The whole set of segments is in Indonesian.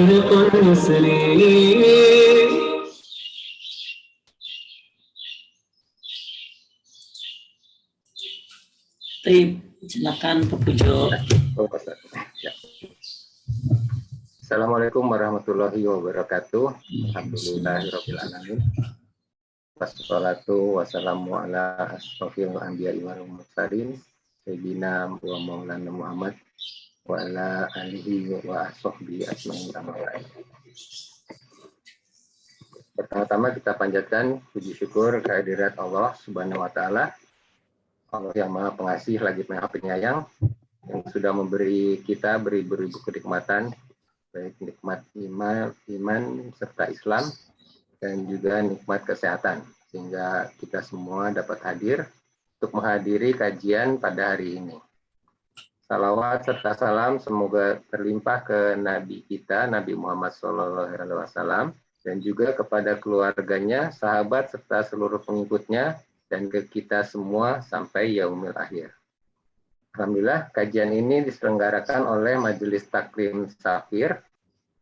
خالق اليسر. Silakan Pak Pujo. Ya. Assalamualaikum warahmatullahi wabarakatuh. Alhamdulillahirabbil alamin. Wassalatu wassalamu ala asrofil anbiya'i wal mursalin sayyidina wa maulana Muhammad wa ala alihi wa sahbihi ajmain. Pertama-tama kita panjatkan puji syukur kehadirat Allah Subhanahu wa taala. Allah yang Maha Pengasih lagi Maha Penyayang yang sudah memberi kita beribu-ribu kenikmatan, baik nikmat iman serta Islam dan juga nikmat kesehatan, sehingga kita semua dapat hadir untuk menghadiri kajian pada hari ini. Salawat serta salam semoga terlimpah ke Nabi kita, Nabi Muhammad SAW, dan juga kepada keluarganya, sahabat, serta seluruh pengikutnya, dan ke kita semua sampai yaumil akhir. Alhamdulillah, kajian ini diselenggarakan oleh Majelis Taklim Safir.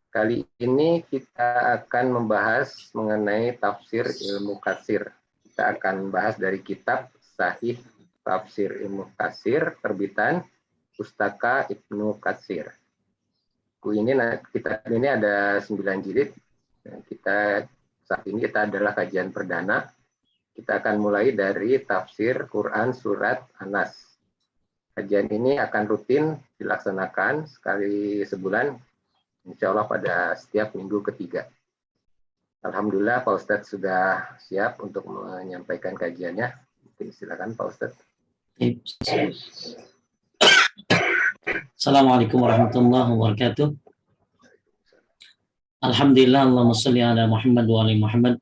Kali ini kita akan membahas mengenai tafsir ilmu katsir. Kita akan bahas dari kitab Sahih Tafsir Ilmu Katsir, terbitan Pustaka Ibnu Katsir. Buku ini ada 9 jilid. Saat ini kita adalah kajian perdana. Kita akan mulai dari tafsir Quran Surat An-Nas. Kajian ini akan rutin dilaksanakan sekali sebulan, insya Allah pada setiap minggu ketiga. Alhamdulillah Pak Ustadz sudah siap untuk menyampaikan kajiannya. Mungkin silakan Pak Ustadz. Assalamualaikum warahmatullahi wabarakatuh. Alhamdulillah, Allahumma sholli ala Muhammad wa ali Muhammad.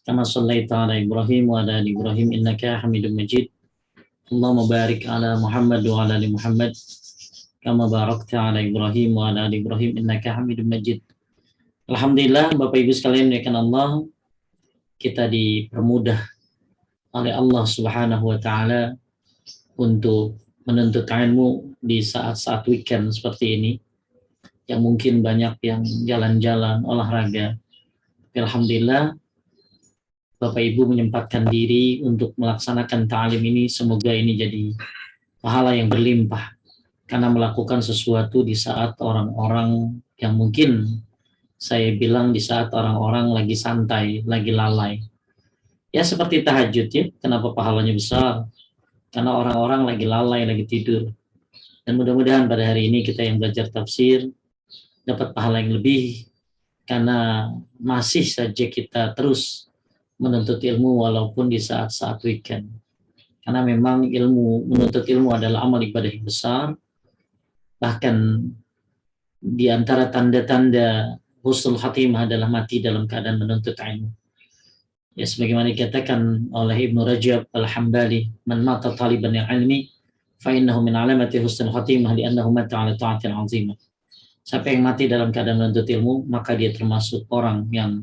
Kama shallaita ala Ibrahim wa ala ali Ibrahim innaka Hamidum Majid. Allahumma barik ala Muhammad wa ala ali Muhammad kama barakta ala Ibrahim wa ala ali Ibrahim innaka Hamidum Majid. Alhamdulillah Bapak Ibu sekalian dimuliakan Allah, kita dipermudah oleh Allah Subhanahu wa taala untuk menuntut ilmu di saat-saat weekend seperti ini, yang mungkin banyak yang jalan-jalan, olahraga. Alhamdulillah Bapak Ibu menyempatkan diri untuk melaksanakan ta'lim ini. Semoga ini jadi pahala yang berlimpah karena melakukan sesuatu di saat orang-orang yang mungkin saya bilang di saat orang-orang lagi santai, lagi lalai. Ya seperti tahajud ya, kenapa pahalanya besar? Karena orang-orang lagi lalai, lagi tidur. Dan mudah-mudahan pada hari ini kita yang belajar tafsir dapat pahala yang lebih, karena masih saja kita terus menuntut ilmu walaupun di saat-saat weekend. Karena memang menuntut ilmu adalah amal ibadah yang besar. Bahkan di antara tanda-tanda husnul khatimah adalah mati dalam keadaan menuntut ilmu. Ya sebagaimana dikatakan oleh Ibnu Rajab Al-Hambali, man mata taliban ilmi fa innahu min alamati husnul khatimah li'annahu mata 'ala ta'atin 'azimah. Siapa yang mati dalam keadaan menuntut ilmu, maka dia termasuk orang yang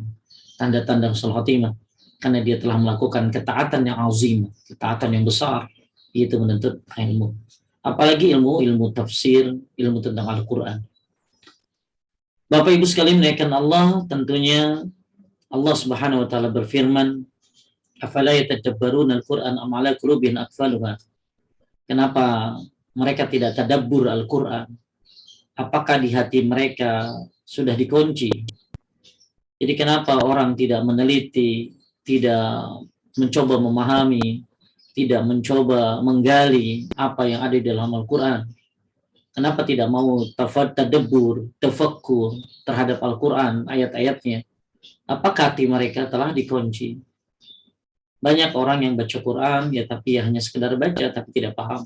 tanda-tanda husnul khatimah, karena dia telah melakukan ketaatan yang azim, ketaatan yang besar, yaitu menuntut ilmu. Apalagi ilmu tafsir, ilmu tentang Al-Quran. Bapak Ibu sekalian menaikkan Allah, tentunya Allah Subhanahu wa taala berfirman, "Afala yatadabbaruna al-Qur'an am 'ala qulubin aqfaluha?" Kenapa mereka tidak tadabbur Al-Qur'an? Apakah di hati mereka sudah dikunci? Jadi kenapa orang tidak meneliti, tidak mencoba memahami, tidak mencoba menggali apa yang ada di dalam Al-Quran? Kenapa tidak mau tadabbur, tafakkur terhadap Al-Quran, ayat-ayatnya? Apakah hati mereka telah dikunci? Banyak orang yang baca Quran, ya tapi hanya sekedar baca, tapi tidak paham.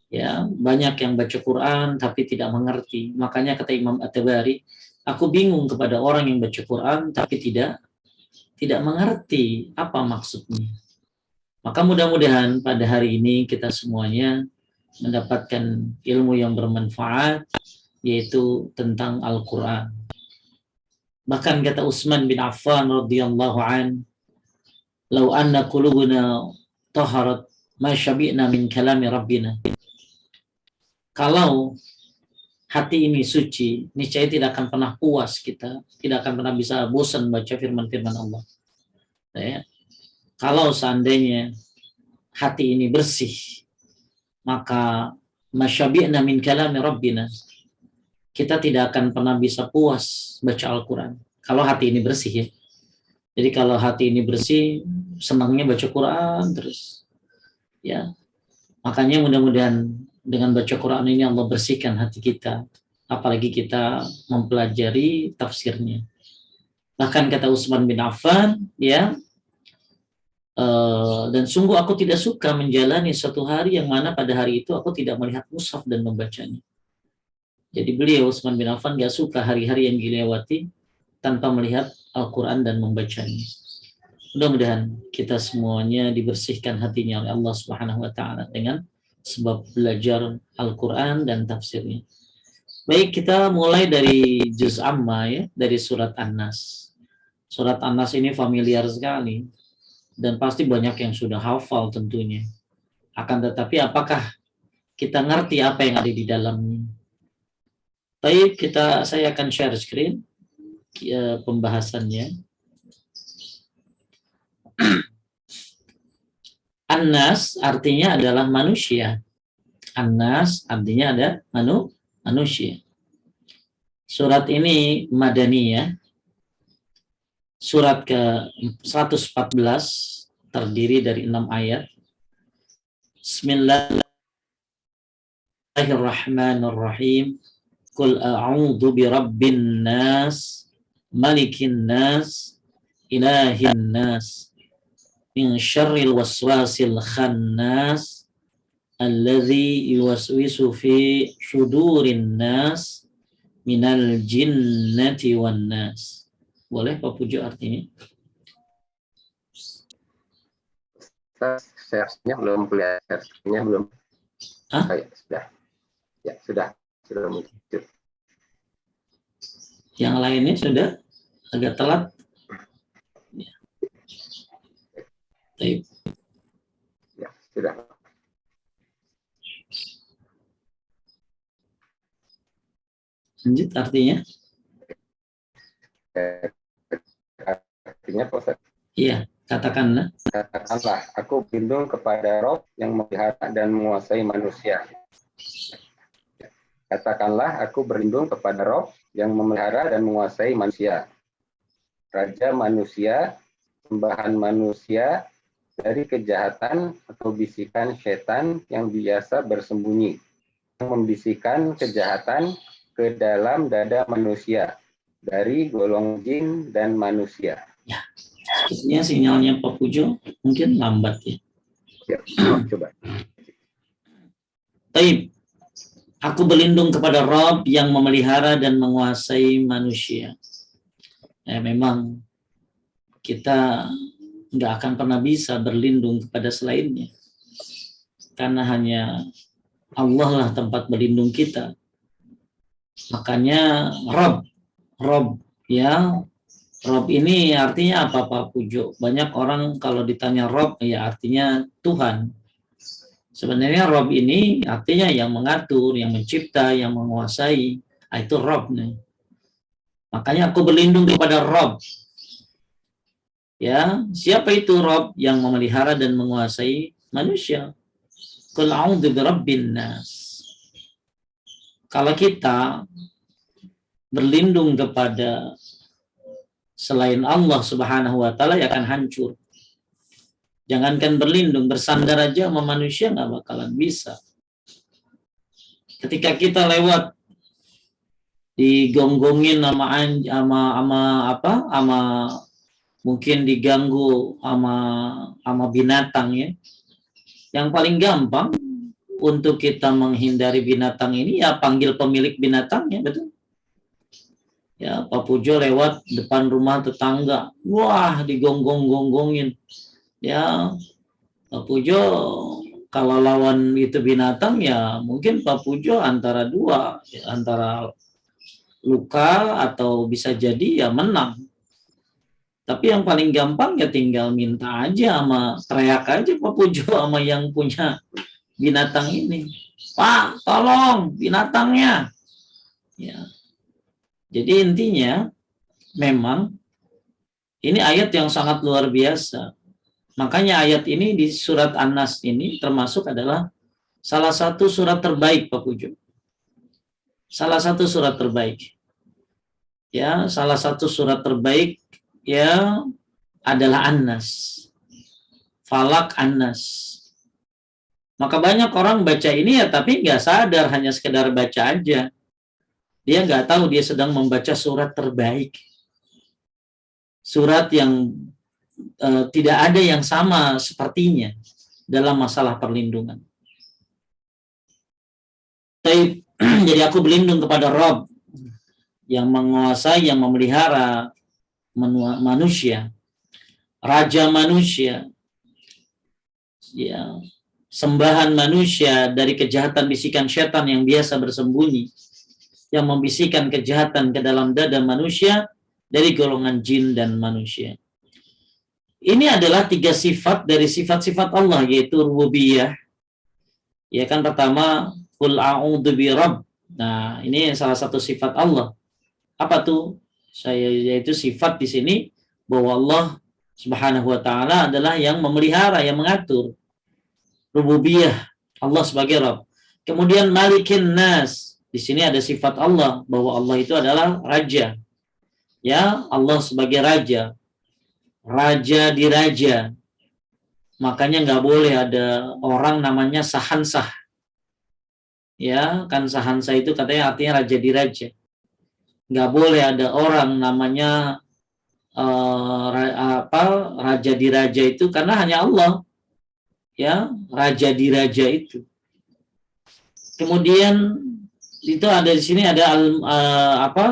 Ya, banyak yang baca Quran, tapi tidak mengerti. Makanya kata Imam At-Tabari, aku bingung kepada orang yang baca Quran, tapi tidak mengerti apa maksudnya. Maka mudah-mudahan pada hari ini kita semuanya mendapatkan ilmu yang bermanfaat, yaitu tentang Al-Quran. Bahkan kata Utsman bin Affan radhiyallahu an, "Lau anna qulubuna taharat ma syabi'na min kalami rabbina." Kalau hati ini suci, niscaya tidak akan pernah puas kita, tidak akan pernah bisa bosan baca firman-firman Allah. Ya. Kalau seandainya hati ini bersih, maka masyabi'na min kalami rabbina, kita tidak akan pernah bisa puas baca Al-Quran. Kalau hati ini bersih ya. Jadi kalau hati ini bersih, senangnya baca Quran terus. Ya. Makanya mudah-mudahan dengan baca Quran ini Allah bersihkan hati kita. Apalagi kita mempelajari tafsirnya. Bahkan kata Utsman bin Affan, ya, dan sungguh aku tidak suka menjalani suatu hari yang mana pada hari itu aku tidak melihat mushaf dan membacanya. Jadi beliau Utsman bin Affan gak suka hari-hari yang dilewati tanpa melihat Al-Quran dan membacanya. Mudah-mudahan kita semuanya dibersihkan hatinya oleh Allah Subhanahu wa taala dengan sebab belajar Al-Quran dan tafsirnya. Baik, kita mulai dari juz amma ya, dari surat An-Nas. Surat An-Nas ini familiar sekali dan pasti banyak yang sudah hafal tentunya. Akan tetapi apakah kita ngerti apa yang ada di dalamnya? Baik, saya akan share screen pembahasannya. An-Nas artinya adalah manusia. An-Nas artinya ada manusia. Surat ini Madaniyah. Surat ke-114 terdiri dari 6 ayat. Bismillahirrahmanirrahim. Qul a'udzu birabbin nas, malikin nas, ilahin nas, min syarril waswasil khannas, alladzi yuwaswisu fi sudurin nas, minal jinnati wan nas. Boleh Pak Pujo artinya? Share-nya belum kelihatan, share-nya belum. Hah? Sudah. Ya, sudah muncul. Yang lainnya sudah agak telat. Ya. Ya, sudah. Lanjut artinya? Artinya Pak Ustaz. Iya, katakanlah. Katakanlah, aku berlindung kepada Rob yang memelihara dan menguasai manusia. Katakanlah, aku berlindung kepada Rob yang memelihara dan menguasai manusia. Raja manusia, sembahan manusia, dari kejahatan atau bisikan setan yang biasa bersembunyi, yang membisikkan kejahatan ke dalam dada manusia, dari golongan jin dan manusia. Ya, sepertinya sinyalnya Pak Pujo mungkin lambat ya. Ya, coba. Taib. Aku berlindung kepada Rabb yang memelihara dan menguasai manusia. Memang kita nggak akan pernah bisa berlindung kepada selainnya. Karena hanya Allah lah tempat berlindung kita. Makanya Rabb ya. Rabb ini artinya apa Pak Pujo? Banyak orang kalau ditanya Rabb ya artinya Tuhan. Sebenarnya Rabb ini artinya yang mengatur, yang mencipta, yang menguasai. Itu Rabb nih. Makanya aku berlindung kepada Rabb. Ya, siapa itu Rabb yang memelihara dan menguasai manusia? Qul a'udzu birabbin nas. Kalau kita berlindung kepada selain Allah Subhanahu wa taala ya akan hancur. Jangankan berlindung, bersandar aja sama manusia nggak bakalan bisa. Ketika kita lewat digonggongin sama mungkin diganggu sama binatang ya. Yang paling gampang untuk kita menghindari binatang ini ya panggil pemilik binatangnya, betul? Ya, Pak Pujo lewat depan rumah tetangga, wah digonggong-gonggongin. Ya, Pak Pujo kalau lawan itu binatang ya mungkin Pak Pujo antara dua, ya, antara luka atau bisa jadi ya menang. Tapi yang paling gampang ya tinggal minta aja sama teriak aja Pak Pujo sama yang punya binatang ini. Pak, tolong binatangnya. Ya. Jadi intinya memang ini ayat yang sangat luar biasa. Makanya ayat ini di surat An-Nas ini termasuk adalah salah satu surat terbaik, Pak Pujo. Salah satu surat terbaik. Ya, salah satu surat terbaik ya adalah An-Nas. Falak An-Nas. Maka banyak orang baca ini ya tapi nggak sadar, hanya sekedar baca aja. Dia nggak tahu dia sedang membaca surat terbaik. Surat yang tidak ada yang sama sepertinya dalam masalah perlindungan. Jadi aku berlindung kepada Rabb yang menguasai, yang memelihara manusia, raja manusia, ya, sembahan manusia dari kejahatan bisikan setan yang biasa bersembunyi, yang membisikkan kejahatan ke dalam dada manusia dari golongan jin dan manusia. Ini adalah 3 sifat dari sifat-sifat Allah, yaitu rububiyah. Ya kan, pertama qul a'udzu birabb. Nah, ini salah satu sifat Allah. Apa tuh? Yaitu sifat di sini bahwa Allah Subhanahu wa taala adalah yang memelihara, yang mengatur. Rububiyah, Allah sebagai Rabb. Kemudian Malikin Nas. Di sini ada sifat Allah bahwa Allah itu adalah raja. Ya, Allah sebagai raja. Raja di raja. Makanya nggak boleh ada orang namanya Sahansah. Ya, kan Sahansah itu katanya artinya raja di raja. Nggak boleh ada orang namanya raja di raja itu, karena hanya Allah. Ya, raja di raja itu. Kemudian itu ada di sini ada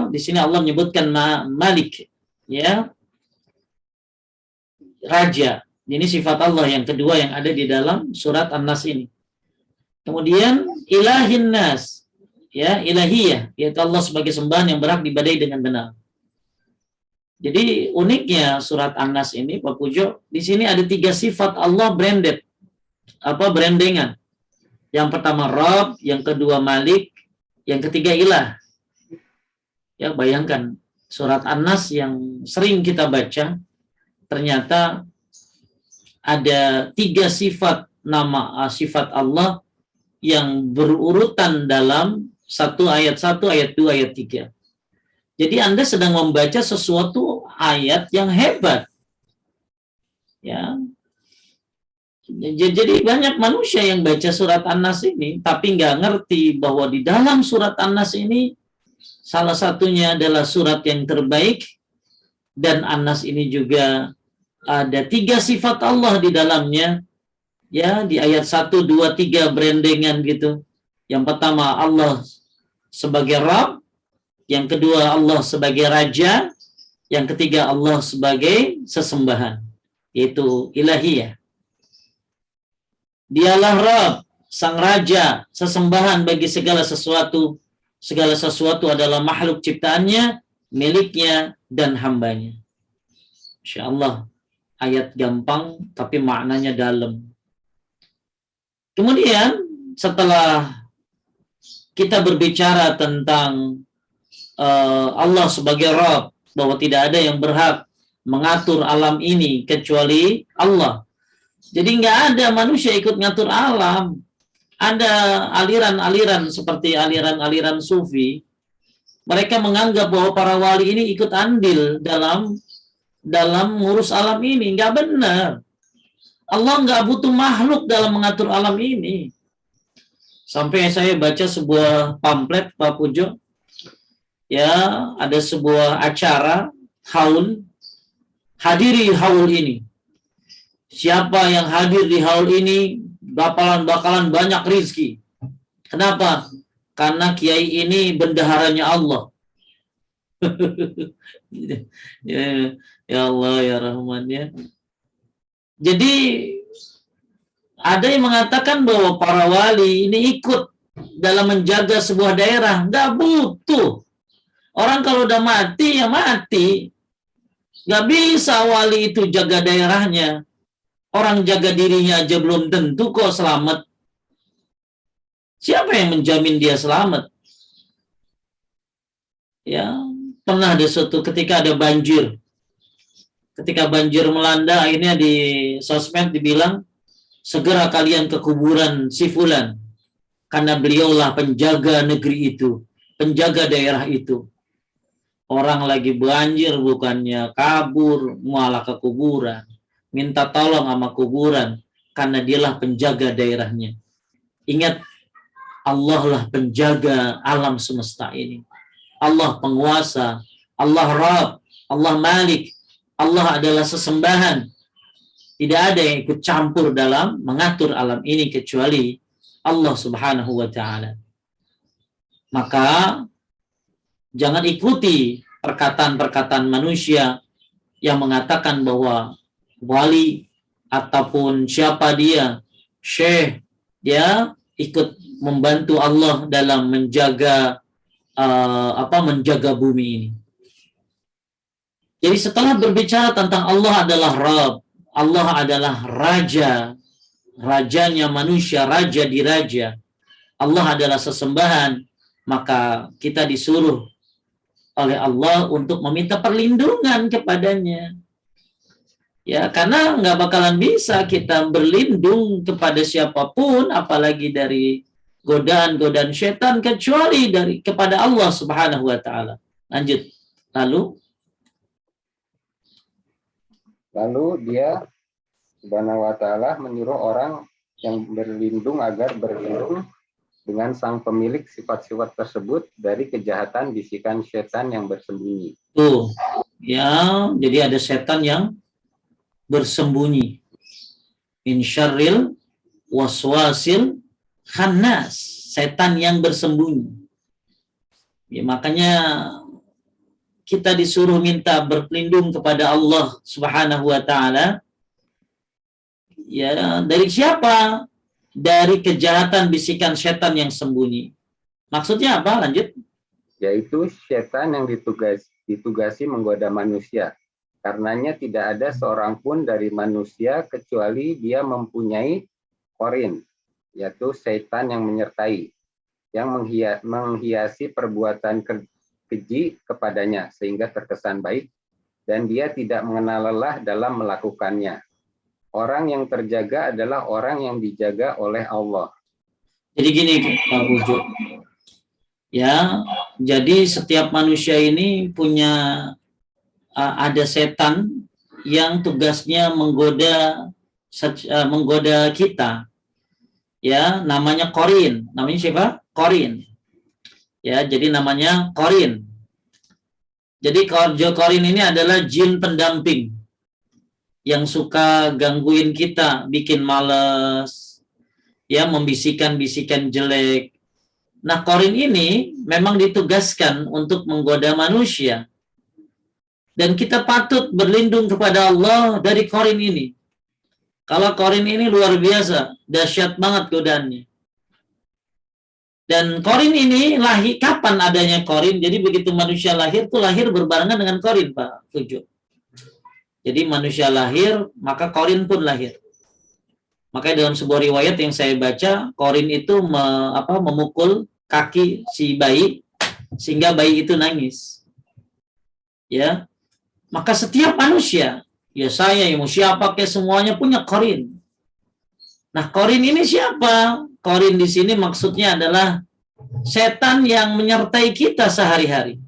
di sini Allah menyebutkan Malik, ya, raja. Ini sifat Allah yang kedua yang ada di dalam surat An-Nas ini. Kemudian ilahin nas, ya, ilahiyah, yaitu Allah sebagai sembahan yang berhak diibadahi dengan benar. Jadi uniknya surat An-Nas ini, Pak Pujo, di sini ada 3 sifat Allah branded, brandengan. Yang pertama Rabb, yang kedua Malik, yang ketiga Ilah. Ya, bayangkan surat An-Nas yang sering kita baca, ternyata ada 3 sifat nama sifat Allah yang berurutan dalam ayat 1, ayat 2, ayat 3. Jadi Anda sedang membaca sesuatu ayat yang hebat. Ya. Jadi banyak manusia yang baca surat An-Nas ini tapi nggak ngerti bahwa di dalam surat An-Nas ini salah satunya adalah surat yang terbaik, dan An-Nas ini juga ada 3 sifat Allah di dalamnya. Ya, di ayat 1, 2, 3 brandengan gitu. Yang pertama Allah sebagai Rabb, yang kedua Allah sebagai Raja, yang ketiga Allah sebagai sesembahan, yaitu ilahiyah. Dialah Rabb, sang Raja, sesembahan bagi segala sesuatu. Segala sesuatu adalah makhluk ciptaannya, miliknya, dan hambanya. Insya Allah, ayat gampang tapi maknanya dalam. Kemudian setelah kita berbicara tentang Allah sebagai Rabb, bahwa tidak ada yang berhak mengatur alam ini kecuali Allah. Jadi nggak ada manusia ikut ngatur alam. Ada aliran-aliran seperti aliran-aliran sufi. Mereka menganggap bahwa para wali ini ikut andil dalam ngurus alam ini. Nggak benar. Allah nggak butuh makhluk dalam mengatur alam ini. Sampai saya baca sebuah pamflet, Pak Pujo. Ya, ada sebuah acara haul. Hadiri haul ini. Siapa yang hadir di haul ini bakalan banyak rizki. Kenapa? Karena kiai ini bendaharanya Allah. Ya Allah, ya Rahman, ya. Jadi ada yang mengatakan bahwa para wali ini ikut dalam menjaga sebuah daerah. Nggak butuh. Orang kalau udah mati, ya mati. Nggak bisa wali itu jaga daerahnya. Orang jaga dirinya aja belum tentu kok selamat. Siapa yang menjamin dia selamat? Ya, pernah ada suatu ketika ada banjir. Ketika banjir melanda, akhirnya di sosmed dibilang, segera kalian ke kuburan si fulan, karena beliaulah penjaga negeri itu, penjaga daerah itu. Orang lagi banjir, bukannya kabur, malah ke kuburan. Minta tolong sama kuburan, karena dialah penjaga daerahnya. Ingat, Allah lah penjaga alam semesta ini. Allah penguasa, Allah Rabb, Allah Malik, Allah adalah sesembahan. Tidak ada yang ikut campur dalam mengatur alam ini kecuali Allah Subhanahu wa Ta'ala. Maka jangan ikuti perkataan-perkataan manusia yang mengatakan bahwa wali ataupun siapa dia, syekh, dia ikut membantu Allah dalam menjaga menjaga bumi ini. Jadi setelah berbicara tentang Allah adalah Rabb, Allah adalah Raja, Rajanya manusia, Raja di Raja, Allah adalah sesembahan, maka kita disuruh oleh Allah untuk meminta perlindungan kepadanya. Ya, karena nggak bakalan bisa kita berlindung kepada siapapun, apalagi dari godaan-godaan setan, kecuali kepada Allah Subhanahu wa Ta'ala. Lanjut. Lalu dia Subhanahu wa Ta'ala menyuruh orang yang berlindung agar berlindung dengan sang pemilik sifat-sifat tersebut dari kejahatan bisikan setan yang bersembunyi. Tuh, ya, jadi ada setan yang bersembunyi. Min syarril waswasil khannas, setan yang bersembunyi. Ya, makanya kita disuruh minta berlindung kepada Allah Subhanahu wa Ta'ala. Ya, dari siapa? Dari kejahatan bisikan setan yang sembunyi. Maksudnya apa? Lanjut. Yaitu setan yang ditugasi menggoda manusia. Karenanya tidak ada seorang pun dari manusia kecuali dia mempunyai korin, yaitu setan yang menyertai, yang menghiasi perbuatan keji kepadanya sehingga terkesan baik, dan dia tidak mengenal lelah dalam melakukannya. Orang yang terjaga adalah orang yang dijaga oleh Allah. Jadi gini Pak Bujo, ya, jadi setiap manusia ini punya ada setan yang tugasnya menggoda kita. Ya, namanya korin. Namanya siapa? Korin. Ya, jadi namanya korin. Jadi korin ini adalah jin pendamping yang suka gangguin kita, bikin males, ya, membisikkan-bisikan jelek. Nah, korin ini memang ditugaskan untuk menggoda manusia. Dan kita patut berlindung kepada Allah dari korin ini. Kalau korin ini luar biasa, dahsyat banget godaannya. Dan korin ini lahir, kapan adanya korin? Jadi begitu manusia lahir, tuh lahir berbarengan dengan korin, Pak Fujo. Jadi manusia lahir, maka korin pun lahir. Makanya dalam sebuah riwayat yang saya baca, korin itu memukul kaki si bayi, sehingga bayi itu nangis. Ya, maka setiap manusia, ya saya, ya mau siapa, kayak semuanya punya korin. Nah, korin ini siapa? Korin di sini maksudnya adalah setan yang menyertai kita sehari-hari.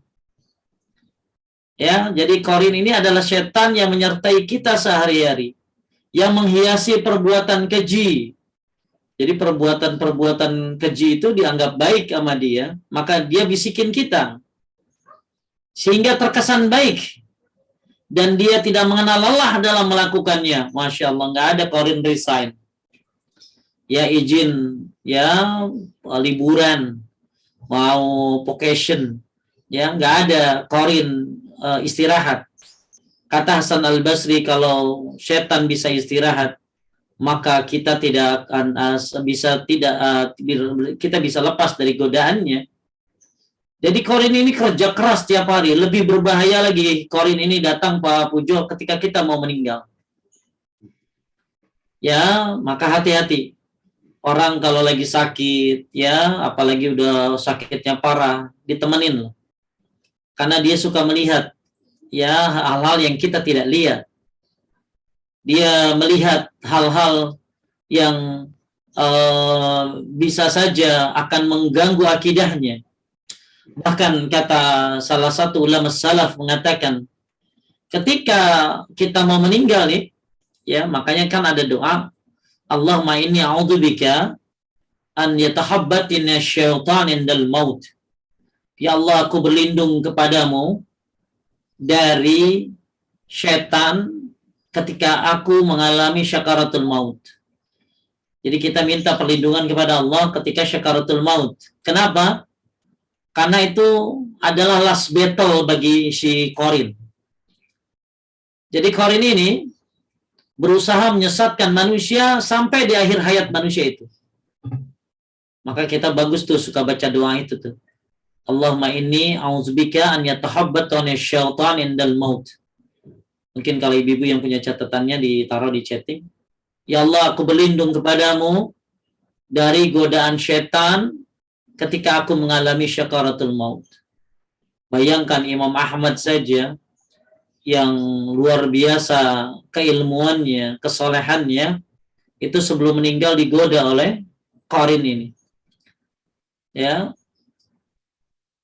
Ya, jadi korin ini adalah setan yang menyertai kita sehari-hari, yang menghiasi perbuatan keji. Jadi perbuatan-perbuatan keji itu dianggap baik sama dia, maka dia bisikin kita sehingga terkesan baik, dan dia tidak mengenal lelah dalam melakukannya. Masya Allah, nggak ada korin resign. Ya, izin, ya, liburan, mau vacation, ya, nggak ada korin istirahat. Kata Hasan Al-Basri, kalau setan bisa istirahat, maka kita tidak akan kita bisa lepas dari godaannya. Jadi korin ini kerja keras tiap hari. Lebih berbahaya lagi korin ini datang, Pak Pujo, ketika kita mau meninggal. Ya, maka hati-hati. Orang kalau lagi sakit, ya, apalagi udah sakitnya parah, ditemenin loh. karena dia suka melihat ya hal-hal yang kita tidak lihat. Dia melihat hal-hal yang bisa saja akan mengganggu akidahnya. Bahkan kata salah satu ulama salaf mengatakan, ketika kita mau meninggal nih, ya makanya kan ada doa, Allahumma inni a'udzubika an yatahabbatina syaitan indal maut. Ya Allah, aku berlindung kepadamu dari syaitan ketika aku mengalami syakaratul maut. Jadi kita minta perlindungan kepada Allah ketika syakaratul maut. Kenapa? Karena itu adalah last battle bagi si Qarin. Jadi Qarin ini berusaha menyesatkan manusia sampai di akhir hayat manusia itu. Maka kita bagus tuh suka baca doa itu tuh. Allahumma inni a'udzubika an yatahabbatani syaitan indal maut. Mungkin kalau ibu-ibu yang punya catatannya ditaruh di chatting. Ya Allah, aku berlindung kepadamu dari godaan syaitan ketika aku mengalami syakaratul maut. Bayangkan Imam Ahmad saja yang luar biasa keilmuannya, kesolehannya, itu sebelum meninggal digoda oleh Qarin ini. Ya.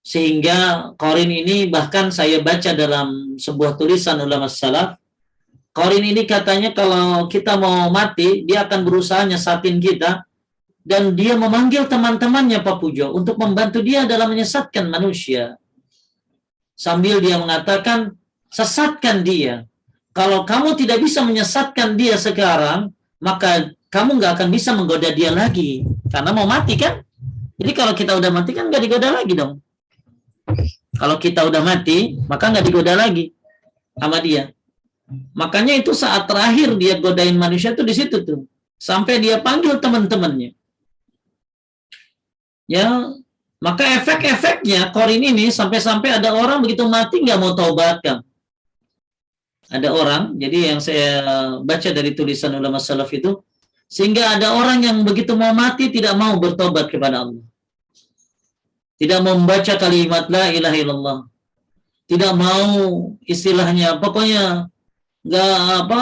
Sehingga Qarin ini bahkan saya baca dalam sebuah tulisan ulama salaf, Qarin ini katanya kalau kita mau mati, dia akan berusaha nyesatin kita, dan dia memanggil teman-temannya Pak Pujo untuk membantu dia dalam menyesatkan manusia. Sambil dia mengatakan, sesatkan dia. Kalau kamu tidak bisa menyesatkan dia sekarang, maka kamu nggak akan bisa menggoda dia lagi. Karena mau mati kan? Jadi kalau kita udah mati kan nggak digoda lagi dong. Kalau kita udah mati, maka nggak digoda lagi sama dia. Makanya itu saat terakhir dia godain manusia tuh di situ tuh, sampai dia panggil teman-temannya. Ya, maka efek-efeknya Qarin ini sampai-sampai ada orang begitu mati nggak mau taubat kan? Ada orang, jadi yang saya baca dari tulisan ulama salaf itu, sehingga ada orang yang begitu mau mati tidak mau bertobat kepada Allah, tidak mau membaca kalimat la ilaha illallah, tidak mau istilahnya, pokoknya nggak apa,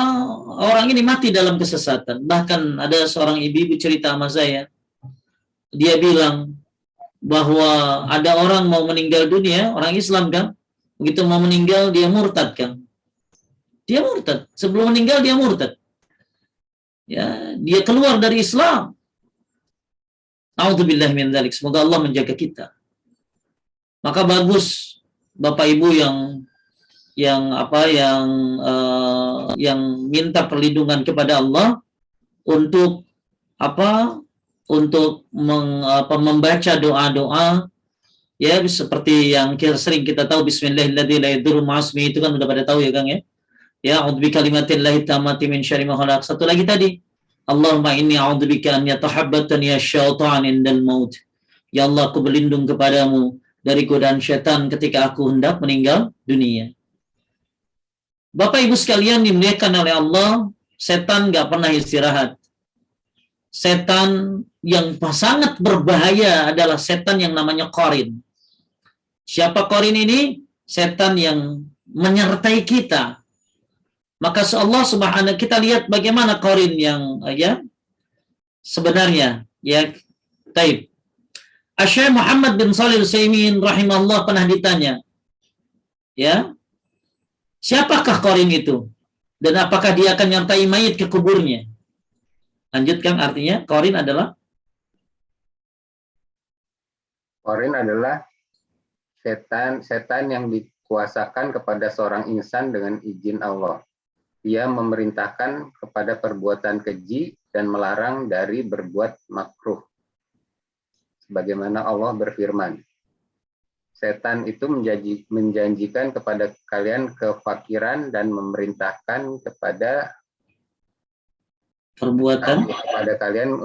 orang ini mati dalam kesesatan. Bahkan ada seorang ibu-ibu cerita sama saya, dia bilang bahwa ada orang mau meninggal dunia, orang Islam kan, begitu mau meninggal dia murtad kan, dia murtad, sebelum meninggal dia murtad, ya dia keluar dari Islam. A'udzubillahi min dzalik. Semoga Allah menjaga kita. Maka bagus Bapak Ibu yang minta perlindungan kepada Allah untuk membaca doa-doa ya, seperti yang sering kita tahu, bismillahirrahmanirrahim la yadurru ma'asmi, itu kan udah pada tahu ya Kang ya. Ya, a'udzu bikalimatillahi tammati min syarri ma khalaq. Satu lagi tadi, Allahumma inni a'udzubika an yatahabbatani asy-syaitan indal maut. Ya Allah, aku berlindung kepadamu dari godaan syaitan ketika aku hendak meninggal dunia. Bapak Ibu sekalian dimuliakan oleh Allah, setan nggak pernah istirahat. Setan yang sangat berbahaya adalah setan yang namanya Qarin. Siapa Qarin ini? Setan yang menyertai kita. Maka Allah Subhanahu, kita lihat bagaimana Qarin yang ya sebenarnya ya. Taib. Syekh Muhammad bin Shalih Al-Utsaimin rahimahullah pernah ditanya, ya, siapakah Qarin itu? Dan apakah dia akan nyertai mayit ke kuburnya? Lanjutkan, artinya Qarin adalah setan yang dikuasakan kepada seorang insan dengan izin Allah. Dia memerintahkan kepada perbuatan keji dan melarang dari berbuat makruh. Sebagaimana Allah berfirman, setan itu menjanjikan kepada kalian kefakiran dan memerintahkan kepada kalian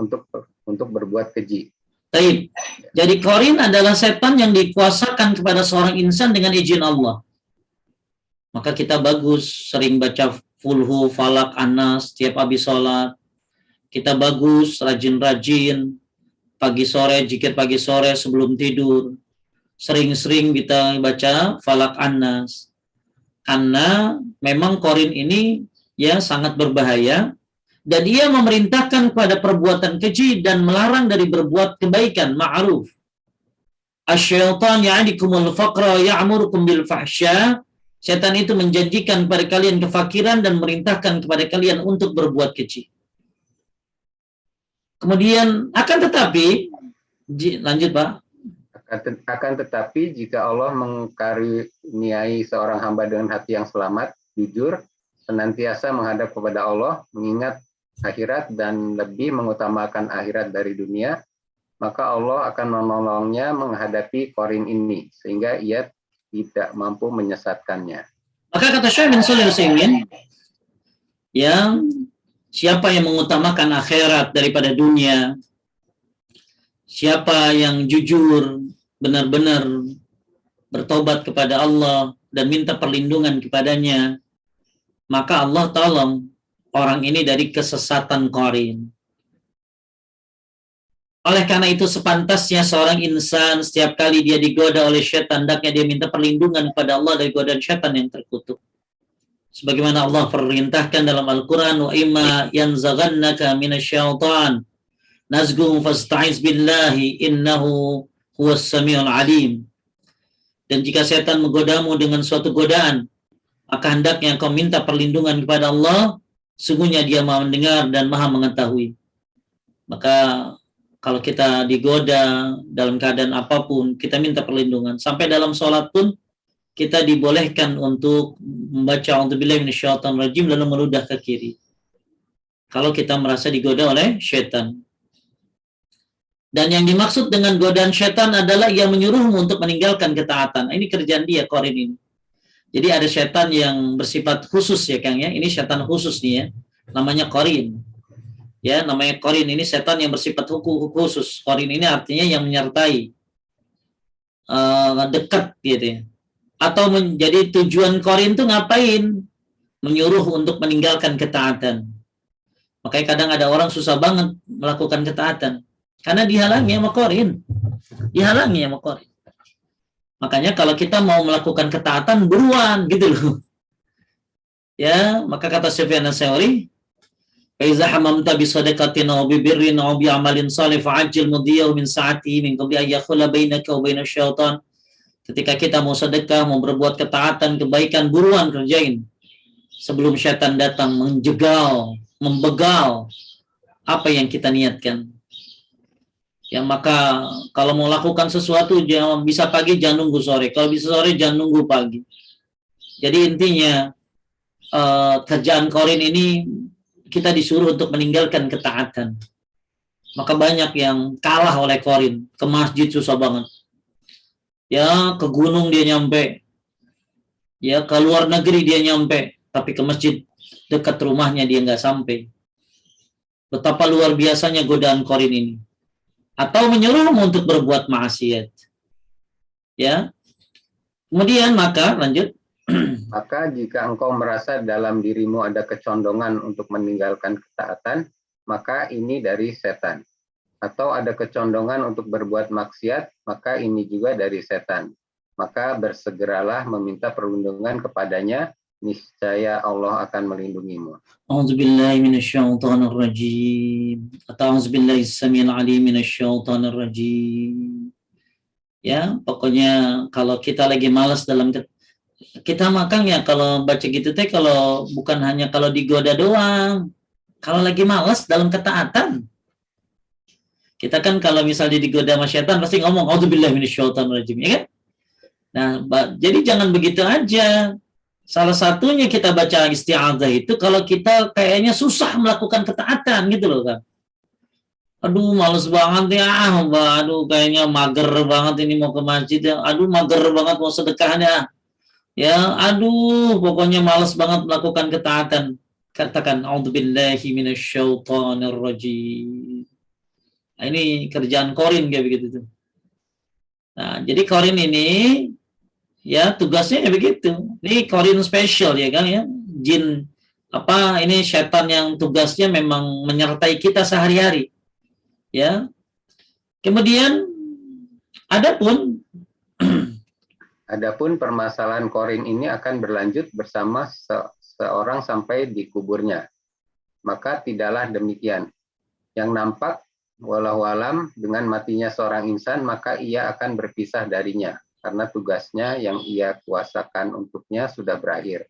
untuk berbuat keji. Taib. Jadi Qarin adalah setan yang dikuasakan kepada seorang insan dengan izin Allah. Maka kita bagus sering baca Fulhu, Falak, Anas setiap habis sholat. Kita bagus rajin-rajin pagi sore, zikir pagi sore sebelum tidur. sering-sering kita baca Falak An-Nas. Karena memang korin ini ya sangat berbahaya dan ia memerintahkan kepada perbuatan keji dan melarang dari berbuat kebaikan, ma'ruf. Asy-syaitan ya'idukumul faqra ya'murukum bil fahsya. Setan itu menjanjikan kepada kalian kefakiran dan merintahkan kepada kalian untuk berbuat keji. Kemudian akan tetapi lanjut Pak. Akan tetapi jika Allah mengkaruniai seorang hamba dengan hati yang selamat, jujur, senantiasa menghadap kepada Allah, mengingat akhirat dan lebih mengutamakan akhirat dari dunia, maka Allah akan menolongnya menghadapi korin ini, sehingga ia tidak mampu menyesatkannya. Maka kata Syekh bin Shalih Al-Utsaimin, yang siapa yang mengutamakan akhirat daripada dunia, siapa yang jujur, benar-benar bertobat kepada Allah dan minta perlindungan kepadanya, maka Allah tolong orang ini dari kesesatan qarin. Oleh karena itu sepantasnya seorang insan setiap kali dia digoda oleh syaitan, hendaknya dia minta perlindungan kepada Allah dari godaan syaitan yang terkutuk. Sebagaimana Allah perintahkan dalam Al-Quran, wa imma yanzaghannaka minasyaitan nazghum fasta'iz billahi innahu huwas samiul alim. Dan jika setan menggodamu dengan suatu godaan, maka hendaknya kau minta perlindungan kepada Allah, sungguhnya dia maha mendengar dan maha mengetahui. Maka kalau kita digoda dalam keadaan apapun, kita minta perlindungan. Sampai dalam sholat pun kita dibolehkan untuk membaca a'udzubillahi minasyaitonir rajim lalu meludah ke kiri. Kalau kita merasa digoda oleh syaitan. Dan yang dimaksud dengan godaan syaitan adalah ia menyuruhmu untuk meninggalkan ketaatan. Ini kerjaan dia, korin ini. Jadi ada syaitan yang bersifat khusus ya Kang ya. Ini syaitan khusus nih ya. Namanya korin. Ya, namanya korin ini setan yang bersifat khusus. Korin ini artinya yang menyertai, dekat gitu ya. Atau menjadi tujuan korin itu ngapain? Menyuruh untuk meninggalkan ketaatan. Makanya kadang ada orang susah banget melakukan ketaatan karena dihalangi sama korin. Dihalangi sama korin. Makanya kalau kita mau melakukan ketaatan buruan gitu loh. Ya, maka kata Sufyan Ats-Tsauri, "Faiza hamamta bi sadaqatin aw bi birrin aw bi amalin shalih fa'ajjil mudhiyahu min sa'ati min qabli an yakhula bainaka wa bainash syaitan." Ketika kita mau sedekah, mau berbuat ketaatan, kebaikan, buruan kerjain. Sebelum syaitan datang menjegal, membegal apa yang kita niatkan. Ya maka kalau mau lakukan sesuatu jangan bisa pagi, jangan nunggu sore. Kalau bisa sore jangan nunggu pagi. Jadi intinya kerjaan korin ini kita disuruh untuk meninggalkan ketaatan. Maka banyak yang kalah oleh korin. Ke masjid susah banget. Ya ke gunung dia nyampe. Ya ke luar negeri dia nyampe. Tapi ke masjid dekat rumahnya dia nggak sampai. Betapa luar biasanya godaan korin ini. Atau menyuruhmu untuk berbuat maksiat. Ya. Kemudian maka lanjut. Maka jika engkau merasa dalam dirimu ada kecondongan untuk meninggalkan ketaatan, maka ini dari setan. Atau ada kecondongan untuk berbuat maksiat, maka ini juga dari setan. Maka bersegeralah meminta perlindungan kepadanya, niscaya Allah akan melindungimu. A'udzubillahi minasyaitonir rajim. A'udzubillahi samil alim minasyaitonir rajim. Ya, pokoknya kalau kita lagi malas dalam kita makanya kalau baca gitu teh kalau bukan hanya kalau digoda doang. Kalau lagi malas dalam ketaatan. Kita kan kalau misalnya digoda sama syaitan pasti ngomong a'udzubillahi minasyaitonir rajim, ya kan? Nah, jadi jangan begitu aja. Salah satunya kita baca isti'adzah itu kalau kita kayaknya susah melakukan ketaatan gitu loh kan. Aduh males banget ya, aduh kayaknya mager banget ini mau ke masjid ya. Aduh mager banget mau sedekahnya. Ya, aduh pokoknya males banget melakukan ketaatan. Katakan a'udzubillahi minasyaitonir rajim. Nah, ini kerjaan korin kayak begitu tuh. Nah, jadi korin ini ya tugasnya ya begitu. Ini korin spesial ya kan ya. Jin apa ini setan yang tugasnya memang menyertai kita sehari-hari. Ya. Kemudian adapun Adapun permasalahan korin ini akan berlanjut bersama seorang sampai di kuburnya. Maka tidaklah demikian. Yang nampak, walau alam, dengan matinya seorang insan, maka ia akan berpisah darinya. Karena tugasnya yang ia kuasakan untuknya sudah berakhir.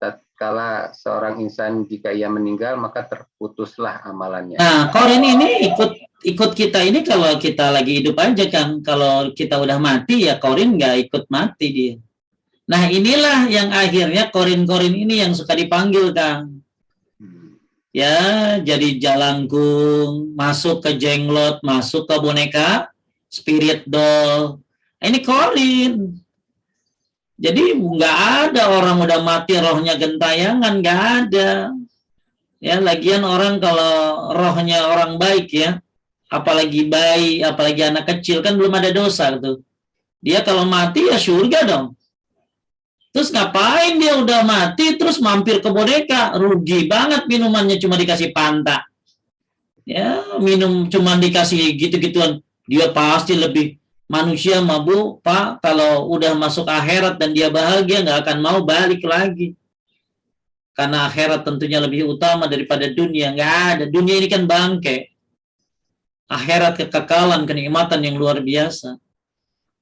Tatkala seorang insan jika ia meninggal, maka terputuslah amalannya. Nah, korin ini ikut kita ini kalau kita lagi hidup aja kan. Kalau kita udah mati ya korin nggak ikut mati dia. Nah, inilah yang akhirnya korin-korin ini yang suka dipanggil, Kang. Ya, jadi jalangkung, masuk ke jenglot, masuk ke boneka, spirit doll. Ini korin. Jadi nggak ada orang udah mati rohnya gentayangan, nggak ada. Ya, lagian orang kalau rohnya orang baik ya, apalagi bayi, apalagi anak kecil kan belum ada dosa tuh. Dia kalau mati ya surga dong. Terus ngapain dia udah mati terus mampir ke boneka? Rugi banget minumannya cuma dikasih Fanta. Ya, minum cuma dikasih gitu-gituan. Dia pasti lebih manusia mabuk, Pak, kalau udah masuk akhirat dan dia bahagia nggak akan mau balik lagi. Karena akhirat tentunya lebih utama daripada dunia. Nggak ada. Dunia ini kan bangke. Akhirat kekekalan, kenikmatan yang luar biasa.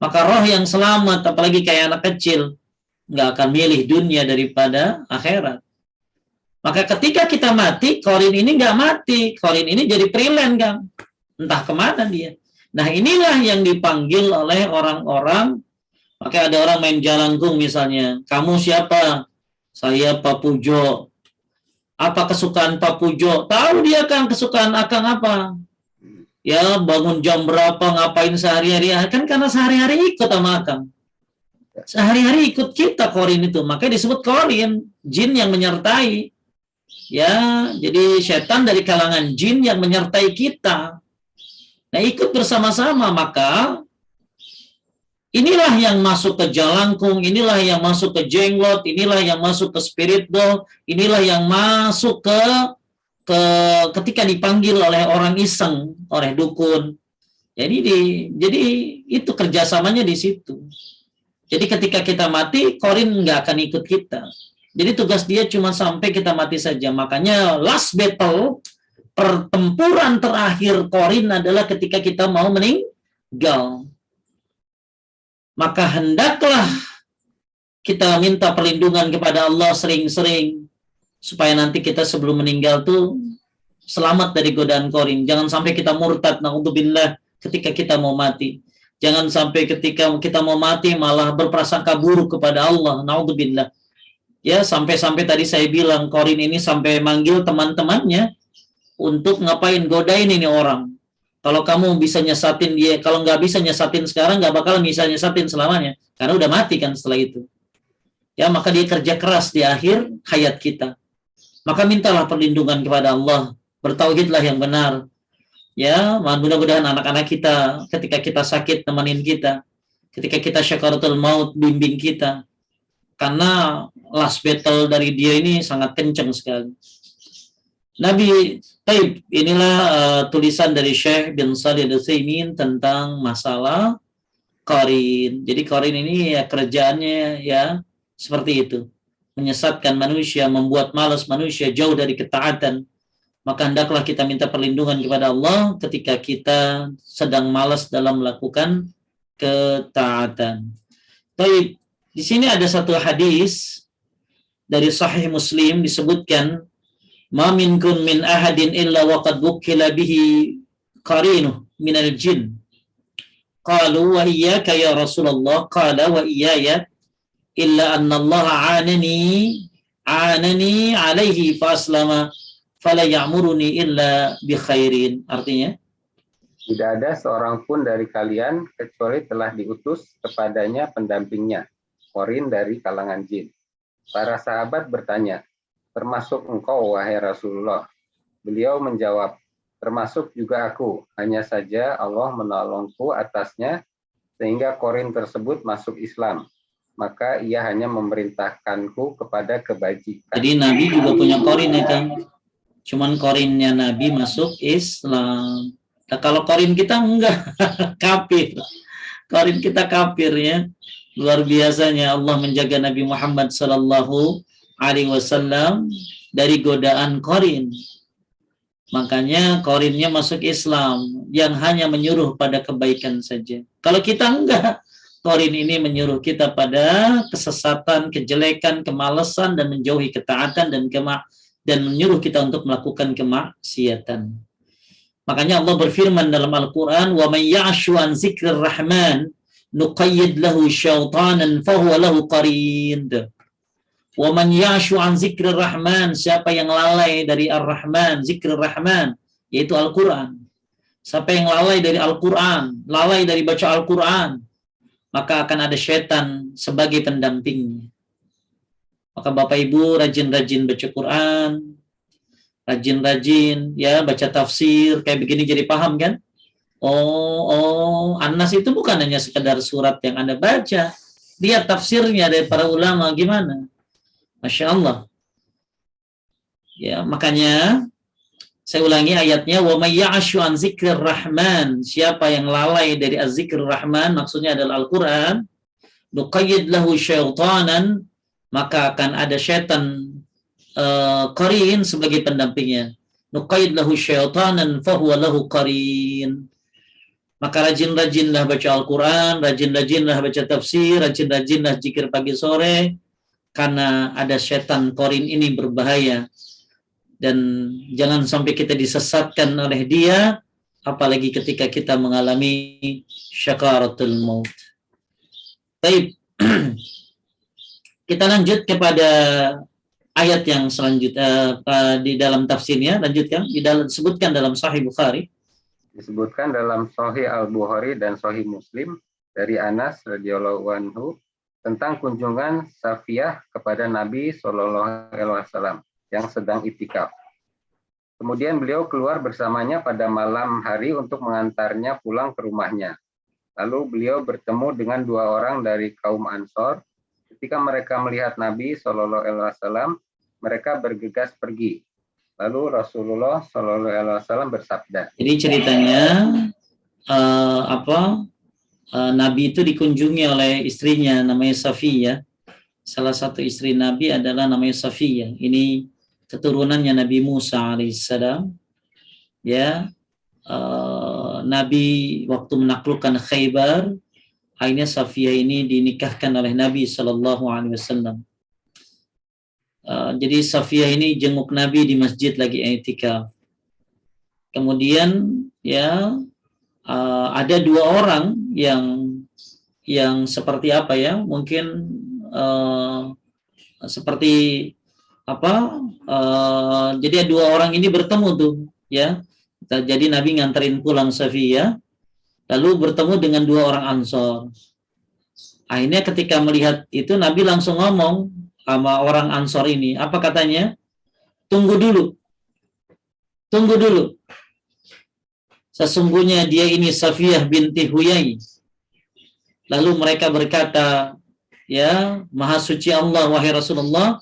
Maka roh yang selamat, apalagi kayak anak kecil, nggak akan milih dunia daripada akhirat. Maka ketika kita mati, korin ini nggak mati. Korin ini jadi prilen, Kang. Entah kemana dia. Nah, inilah yang dipanggil oleh orang-orang. Maka ada orang main jalangkung misalnya. Kamu siapa? Saya Pak Pujo. Apa kesukaan Pak Pujo? Tahu dia, Kang, kesukaan Akang apa? Ya, bangun jam berapa, ngapain sehari-hari. Kan karena sehari-hari ikut sama Akang. Sehari-hari ikut kita korin itu. Makanya disebut korin. Jin yang menyertai. Ya, jadi setan dari kalangan jin yang menyertai kita. Nah, ikut bersama-sama, maka inilah yang masuk ke jalangkung, inilah yang masuk ke jenglot, inilah yang masuk ke spirit doll, inilah yang masuk ke ketika dipanggil oleh orang iseng, oleh dukun. Jadi itu kerjasamanya di situ. Jadi ketika kita mati, korin nggak akan ikut kita. Jadi tugas dia cuma sampai kita mati saja. Makanya last battle, pertempuran terakhir korin adalah ketika kita mau meninggal. Maka hendaklah kita minta perlindungan kepada Allah sering-sering supaya nanti kita sebelum meninggal tuh selamat dari godaan korin. Jangan sampai kita murtad, naudzubillah, ketika kita mau mati. Jangan sampai ketika kita mau mati malah berprasangka buruk kepada Allah, naudzubillah. Ya, sampai-sampai tadi saya bilang korin ini sampai manggil teman-temannya untuk ngapain, godain ini orang. Kalau kamu bisa nyesatin dia, kalau nggak bisa nyesatin sekarang, nggak bakal bisa nyesatin selamanya. Karena udah mati kan setelah itu. Ya, maka dia kerja keras di akhir hayat kita. Maka mintalah perlindungan kepada Allah. Bertauhidlah yang benar. Ya, mudah-mudahan anak-anak kita ketika kita sakit temenin kita. Ketika kita syakaratul maut bimbing kita. Karena last battle dari dia ini sangat kencang sekali. Nabi Taib, inilah tulisan dari Syekh bin Shalih Al-Utsaimin tentang masalah korin. Jadi korin ini ya kerjaannya ya seperti itu. Menyesatkan manusia, membuat malas manusia jauh dari ketaatan. Maka hendaklah kita minta perlindungan kepada Allah ketika kita sedang malas dalam melakukan ketaatan. Taib, di sini ada satu hadis dari Sahih Muslim disebutkan, "Ma minkum min ahadin illa waqad wukkila bihi qarinuh minal jin." Qalu wa iyyaka ya Rasulullah, qala wa iyaya illa anna Allah anani alaihi fa aslama fala ya'muruni illa bi khairin. Artinya, tidak ada seorang pun dari kalian kecuali telah diutus kepadanya pendampingnya, korin dari kalangan jin. Para sahabat bertanya, termasuk engkau wahai Rasulullah? Beliau menjawab, termasuk juga aku, hanya saja Allah menolongku atasnya sehingga korin tersebut masuk Islam. Maka ia hanya memerintahkanku kepada kebajikan. Jadi Nabi juga punya korin ya kan? Cuman korinnya Nabi masuk Islam. Nah, kalau korin kita enggak, kafir. Korin kita kafir ya. Luar biasanya Allah menjaga Nabi Muhammad sallallahu alaihi wasallam dari godaan qarin. Makanya qarinnya masuk Islam yang hanya menyuruh pada kebaikan saja. Kalau kita enggak, qarin ini menyuruh kita pada kesesatan, kejelekan, kemalasan dan menjauhi ketaatan dan menyuruh kita untuk melakukan kemaksiatan. Makanya Allah berfirman dalam Al-Qur'an, "Wa may ya'shu an dzikrir rahman nuqayyid lahu syaitanan fahuwa lahu qarin." Wa man ya'shu an dzikrir rahman, siapa yang lalai dari Ar-Rahman, zikir Rahman, yaitu Al-Qur'an. Siapa yang lalai dari Al-Qur'an, lalai dari baca Al-Qur'an, maka akan ada syaitan sebagai pendampingnya. Maka Bapak Ibu rajin-rajin baca Quran, rajin-rajin ya baca tafsir, kayak begini jadi paham kan? An-Nas itu bukan hanya sekedar surat yang Anda baca. Lihat tafsirnya dari para ulama gimana. Masya Allah. Ya, makanya saya ulangi ayatnya, wa may ya'shu an dzikrir rahman, siapa yang lalai dari az-zikr rahman, maksudnya adalah Al-Qur'an, nuqayyid lahu syaitanan, maka akan ada syaitan qarin sebagai pendampingnya. Nuqayyid lahu syaitanan fahuwa lahu qarin. Maka rajin-rajinlah baca Al-Quran, rajin-rajinlah baca tafsir, rajin-rajinlah zikir pagi sore, karena ada syaitan qarin ini berbahaya. Dan jangan sampai kita disesatkan oleh dia, apalagi ketika kita mengalami syakaratul maut. Baik, kita lanjut kepada ayat yang selanjutnya di dalam tafsirnya. Lanjutkan, disebutkan dalam Sahih Bukhari. Disebutkan dalam Sahih Al-Bukhari dan Sahih Muslim dari Anas radhiyallahu anhu tentang kunjungan Safiyah kepada Nabi Shallallahu alaihi wasallam yang sedang itikaf. Kemudian beliau keluar bersamanya pada malam hari untuk mengantarnya pulang ke rumahnya. Lalu beliau bertemu dengan dua orang dari kaum Ansor. Ketika mereka melihat Nabi Shallallahu alaihi wasallam, mereka bergegas pergi. Lalu Rasulullah Shallallahu alaihi wasallam bersabda. Jadi ceritanya Nabi itu dikunjungi oleh istrinya namanya Safiyah. Salah satu istri Nabi adalah namanya Safiyah. Ini keturunannya Nabi Musa alaihissalam. Ya, Nabi waktu menaklukkan Khaybar, akhirnya Safiyah ini dinikahkan oleh Nabi Sallallahu Alaihi Wasallam. Jadi Safiyah ini jenguk Nabi di masjid lagi i'tikaf. Kemudian ya ada dua orang yang seperti apa ya? Mungkin seperti apa? Jadi dua orang ini bertemu tuh, ya. Jadi Nabi nganterin pulang Safiyah, lalu bertemu dengan dua orang Ansor. Akhirnya ketika melihat itu Nabi langsung ngomong sama orang Ansor ini, apa katanya? Tunggu dulu. Sesungguhnya dia ini Safiyah binti Huyai. Lalu mereka berkata, ya, Maha Suci Allah, wahai Rasulullah.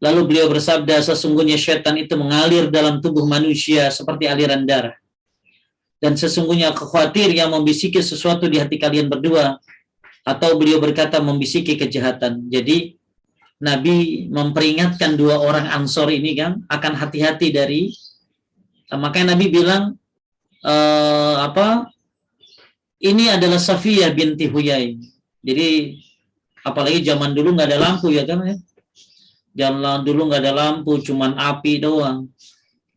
Lalu beliau bersabda, sesungguhnya syaitan itu mengalir dalam tubuh manusia seperti aliran darah. Dan sesungguhnya aku khawatir yang membisiki sesuatu di hati kalian berdua. Atau beliau berkata membisiki kejahatan. Jadi Nabi memperingatkan dua orang Ansor ini kan akan hati-hati dari, makanya Nabi bilang ini adalah Safiyah binti Huyai. Jadi apalagi zaman dulu nggak ada lampu ya kan ya. Zaman dulu nggak ada lampu, cuman api doang.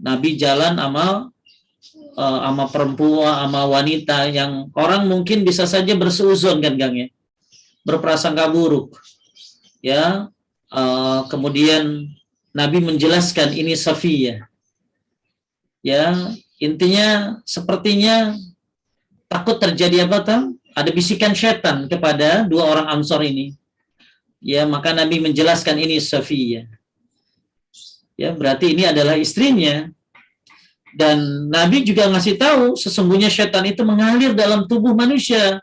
Nabi jalan sama perempuan, sama wanita yang orang mungkin bisa saja berseuzon kan Gang ya, berprasangka buruk. Ya, kemudian Nabi menjelaskan ini Safiyah. Ya, intinya sepertinya takut terjadi apa tam? Ada bisikan syaitan kepada dua orang Ansor ini. Ya, maka Nabi menjelaskan ini Safiyah. Ya, berarti ini adalah istrinya. Dan Nabi juga ngasih tahu sesungguhnya syaitan itu mengalir dalam tubuh manusia.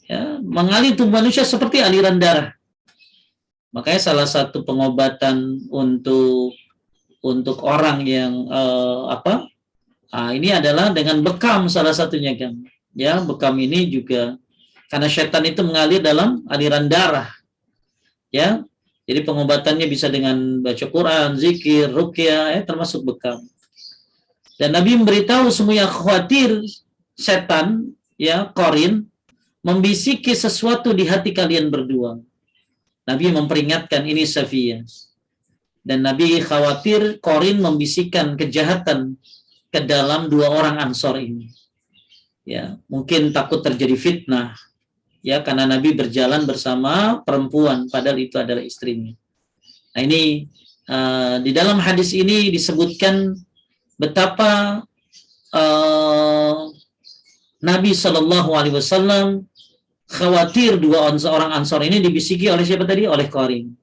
Ya, mengalir tubuh manusia seperti aliran darah. Makanya salah satu pengobatan untuk orang yang ini adalah dengan bekam salah satunya kan. Ya, bekam ini juga Karena setan itu mengalir dalam aliran darah. Ya. Jadi pengobatannya bisa dengan baca Quran, zikir, ruqyah, termasuk bekam. Dan Nabi memberitahu semuanya khawatir setan, ya, qarin, membisiki sesuatu di hati kalian berdua. Nabi memperingatkan ini Safiyah. Dan Nabi khawatir qarin membisikkan kejahatan ke dalam dua orang Ansor ini. Ya, mungkin takut terjadi fitnah. Ya, karena Nabi berjalan bersama perempuan, padahal itu adalah istrinya. Nah, ini di dalam hadis ini disebutkan betapa Nabi Shallallahu Alaihi Wasallam khawatir dua orang Ansor ini dibisiki oleh siapa tadi? Oleh qarin.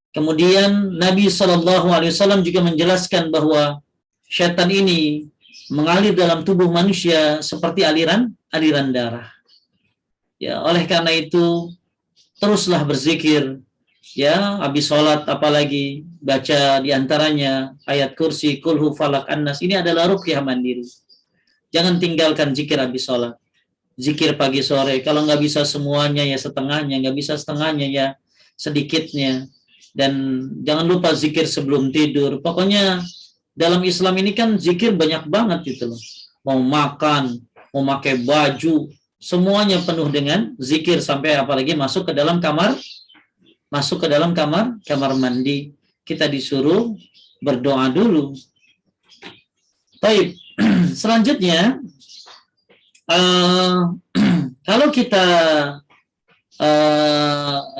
Kemudian Nabi Shallallahu Alaihi Wasallam juga menjelaskan bahwa syaitan ini mengalir dalam tubuh manusia seperti aliran darah. Ya, oleh karena itu teruslah berzikir, ya, habis sholat apalagi baca diantaranya ayat kursi, kulhu, falak, annas. Ini adalah ruqyah mandiri. Jangan tinggalkan zikir habis sholat, zikir pagi sore. Kalau nggak bisa semuanya ya setengahnya, nggak bisa setengahnya ya sedikitnya. Dan jangan lupa zikir sebelum tidur. Pokoknya dalam Islam ini kan zikir banyak banget gitu loh. Mau makan, mau pakai baju, semuanya penuh dengan zikir, sampai apalagi masuk ke dalam kamar mandi, kita disuruh berdoa dulu. Baik, selanjutnya kalau kita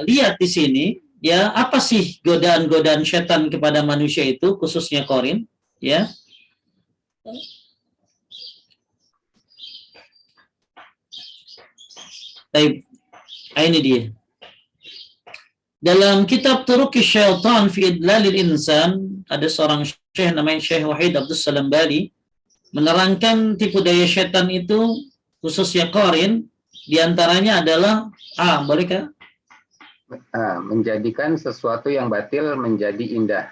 lihat di sini, ya, apa sih godaan-godaan setan kepada manusia itu, khususnya qarin, ya. Baik, ini dia. Dalam kitab Turuqi Syaitan fi Idlalil Insan, ada seorang syekh namanya Syekh Wahid Abdus Salam Bali menerangkan tipu daya setan itu khususnya qarin, diantaranya adalah bolehkah? Menjadikan sesuatu yang batil menjadi indah.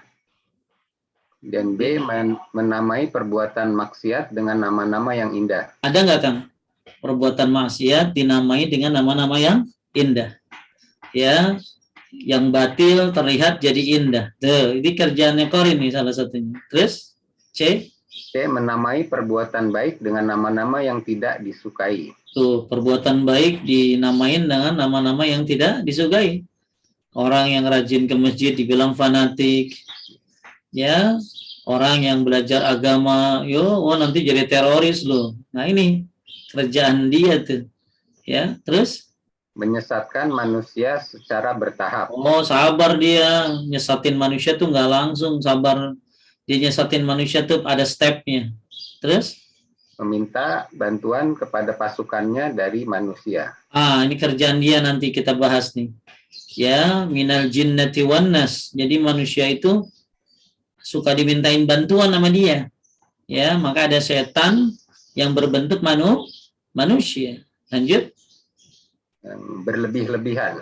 Dan B, menamai perbuatan maksiat dengan nama-nama yang indah. Ada nggak, Kang? Perbuatan maksiat dinamai dengan nama-nama yang indah. Ya, yang batil terlihat jadi indah. Tuh, ini kerjaannya qarin nih salah satunya. Terus C, menamai perbuatan baik dengan nama-nama yang tidak disukai. Tuh, perbuatan baik dinamain dengan nama-nama yang tidak disukai. Orang yang rajin ke masjid dibilang fanatik. Ya, orang yang belajar agama, nanti jadi teroris loh. Nah, ini kerjaan dia tuh. Ya, terus menyesatkan manusia secara bertahap. Oh, sabar dia. Nyesatin manusia tuh nggak langsung, sabar. Dia nyesatin manusia tuh ada stepnya. Terus meminta bantuan kepada pasukannya dari manusia. Ini kerjaan dia, nanti kita bahas nih. Ya, minal jinnati wan nas. Jadi manusia itu suka dimintain bantuan sama dia. Ya, maka ada setan yang berbentuk manusia. Lanjut. Berlebih-lebihan.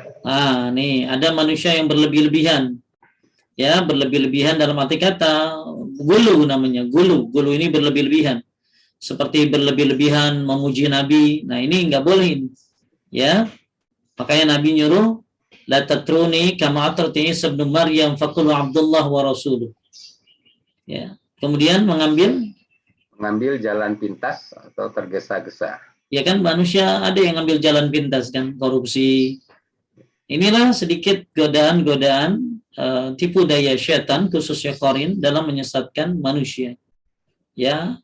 Nih, ada manusia yang berlebih-lebihan. Ya, berlebih-lebihan dalam arti kata gulu namanya. Gulu ini berlebih-lebihan. Seperti berlebih-lebihan memuji Nabi. Nah, ini nggak boleh. Ya, makanya Nabi nyuruh la tatruni kama atrati Isa ibn Maryam faqul Abdullah wa rasuluh. Ya, kemudian mengambil jalan pintas atau tergesa-gesa. Ya kan, manusia ada yang ngambil jalan pintas kan, korupsi. Inilah sedikit godaan-godaan tipu daya syaitan khususnya qarin dalam menyesatkan manusia. Ya,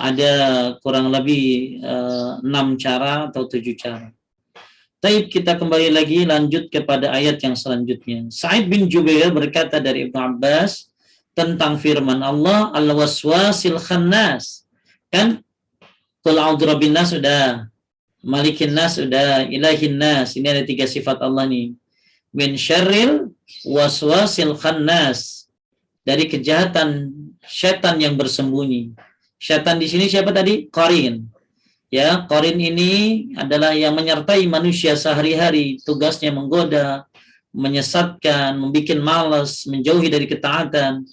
ada kurang lebih 6 cara atau 7 cara. Baik, kita kembali lagi lanjut kepada ayat yang selanjutnya. Sa'id bin Jubair berkata dari Ibnu Abbas tentang firman Allah, al-waswasil khannas. Kan qul a'udzu birabbin nas sudah, malikin nas sudah, ilahin nas. Ini ada 3 sifat Allah nih. Min syarril waswasil khannas. Dari kejahatan syaitan yang bersembunyi. Syaitan di sini siapa tadi? Qarin. Ya, qarin ini adalah yang menyertai manusia sehari-hari, tugasnya menggoda, menyesatkan, membuat malas, menjauhi dari ketaatan.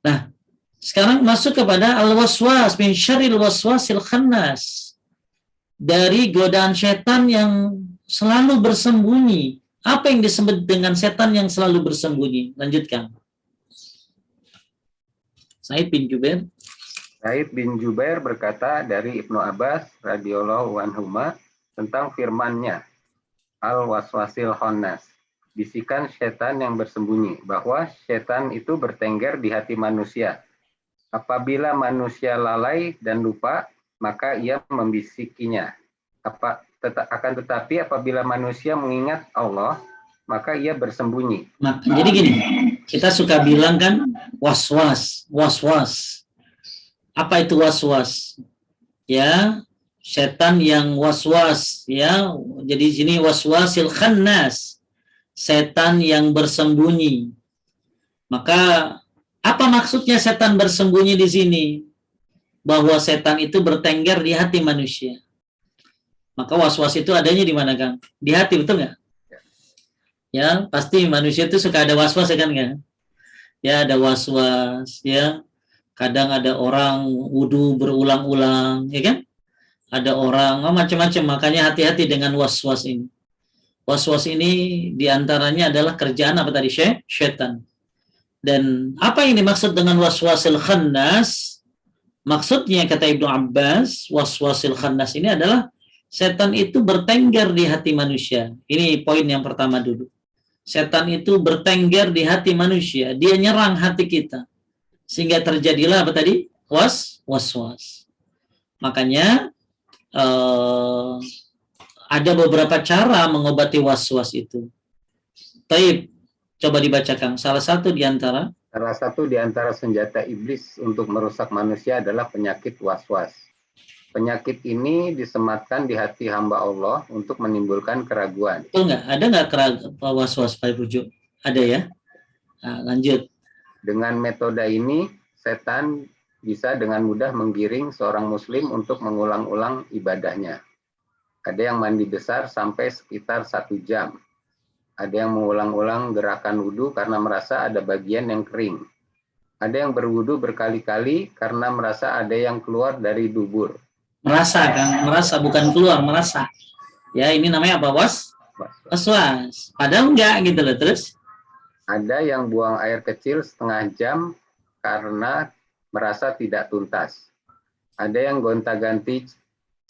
Nah, sekarang masuk kepada al-waswas, min syarril waswasil khannas. dari godaan setan yang selalu bersembunyi. Apa yang disebut dengan setan yang selalu bersembunyi? Lanjutkan. Said bin Jubair. Said bin Jubair berkata dari Ibnu Abbas radhiyallahu anhuma tentang firman-Nya, Al-Waswasil Khannas, bisikan setan yang bersembunyi, bahwa setan itu bertengger di hati manusia. Apabila manusia lalai dan lupa, maka ia membisikinya. Akan tetapi apabila manusia mengingat Allah, maka ia bersembunyi. Jadi gini, kita suka bilang kan was-was, was-was. Apa itu was-was? Ya, setan yang was-was, ya. Jadi sini waswasil khannas, setan yang bersembunyi. Maka apa maksudnya setan bersembunyi di sini? Bahwa setan itu bertengger di hati manusia. Maka was-was itu adanya di mana, Kang? Di hati, betul nggak? Ya, pasti manusia itu suka ada was-was, ya kan, Kang? Ya, ada was-was, ya. Kadang ada orang wudu berulang-ulang, ya kan? Ada orang macam-macam, makanya hati-hati dengan was-was ini. Was-was ini diantaranya adalah kerjaan apa tadi? Syaitan. Dan apa yang dimaksud dengan waswasil khannas? Maksudnya kata Ibnu Abbas, waswasil khannas ini adalah setan itu bertengger di hati manusia. Ini poin yang pertama dulu. Setan itu bertengger di hati manusia, dia nyerang hati kita. Sehingga terjadilah apa tadi? Was-was. Makanya ada beberapa cara mengobati was-was itu. Taib, coba dibacakan. Salah satu di antara senjata iblis untuk merusak manusia adalah penyakit was-was. Penyakit ini disematkan di hati hamba Allah untuk menimbulkan keraguan. Betul nggak? Ada nggak was-was, Pak Puju? Ada ya? Nah, lanjut. Dengan metode ini, setan bisa dengan mudah menggiring seorang muslim untuk mengulang-ulang ibadahnya. Ada yang mandi besar sampai sekitar 1 jam. Ada yang mengulang-ulang gerakan wudhu karena merasa ada bagian yang kering. Ada yang berwudhu berkali-kali karena merasa ada yang keluar dari dubur. Merasa, Kang. Merasa, bukan keluar, merasa. Ya, ini namanya apa, was-was. Padahal enggak gitu loh, terus. Ada yang buang air kecil setengah jam karena merasa tidak tuntas. Ada yang gonta-ganti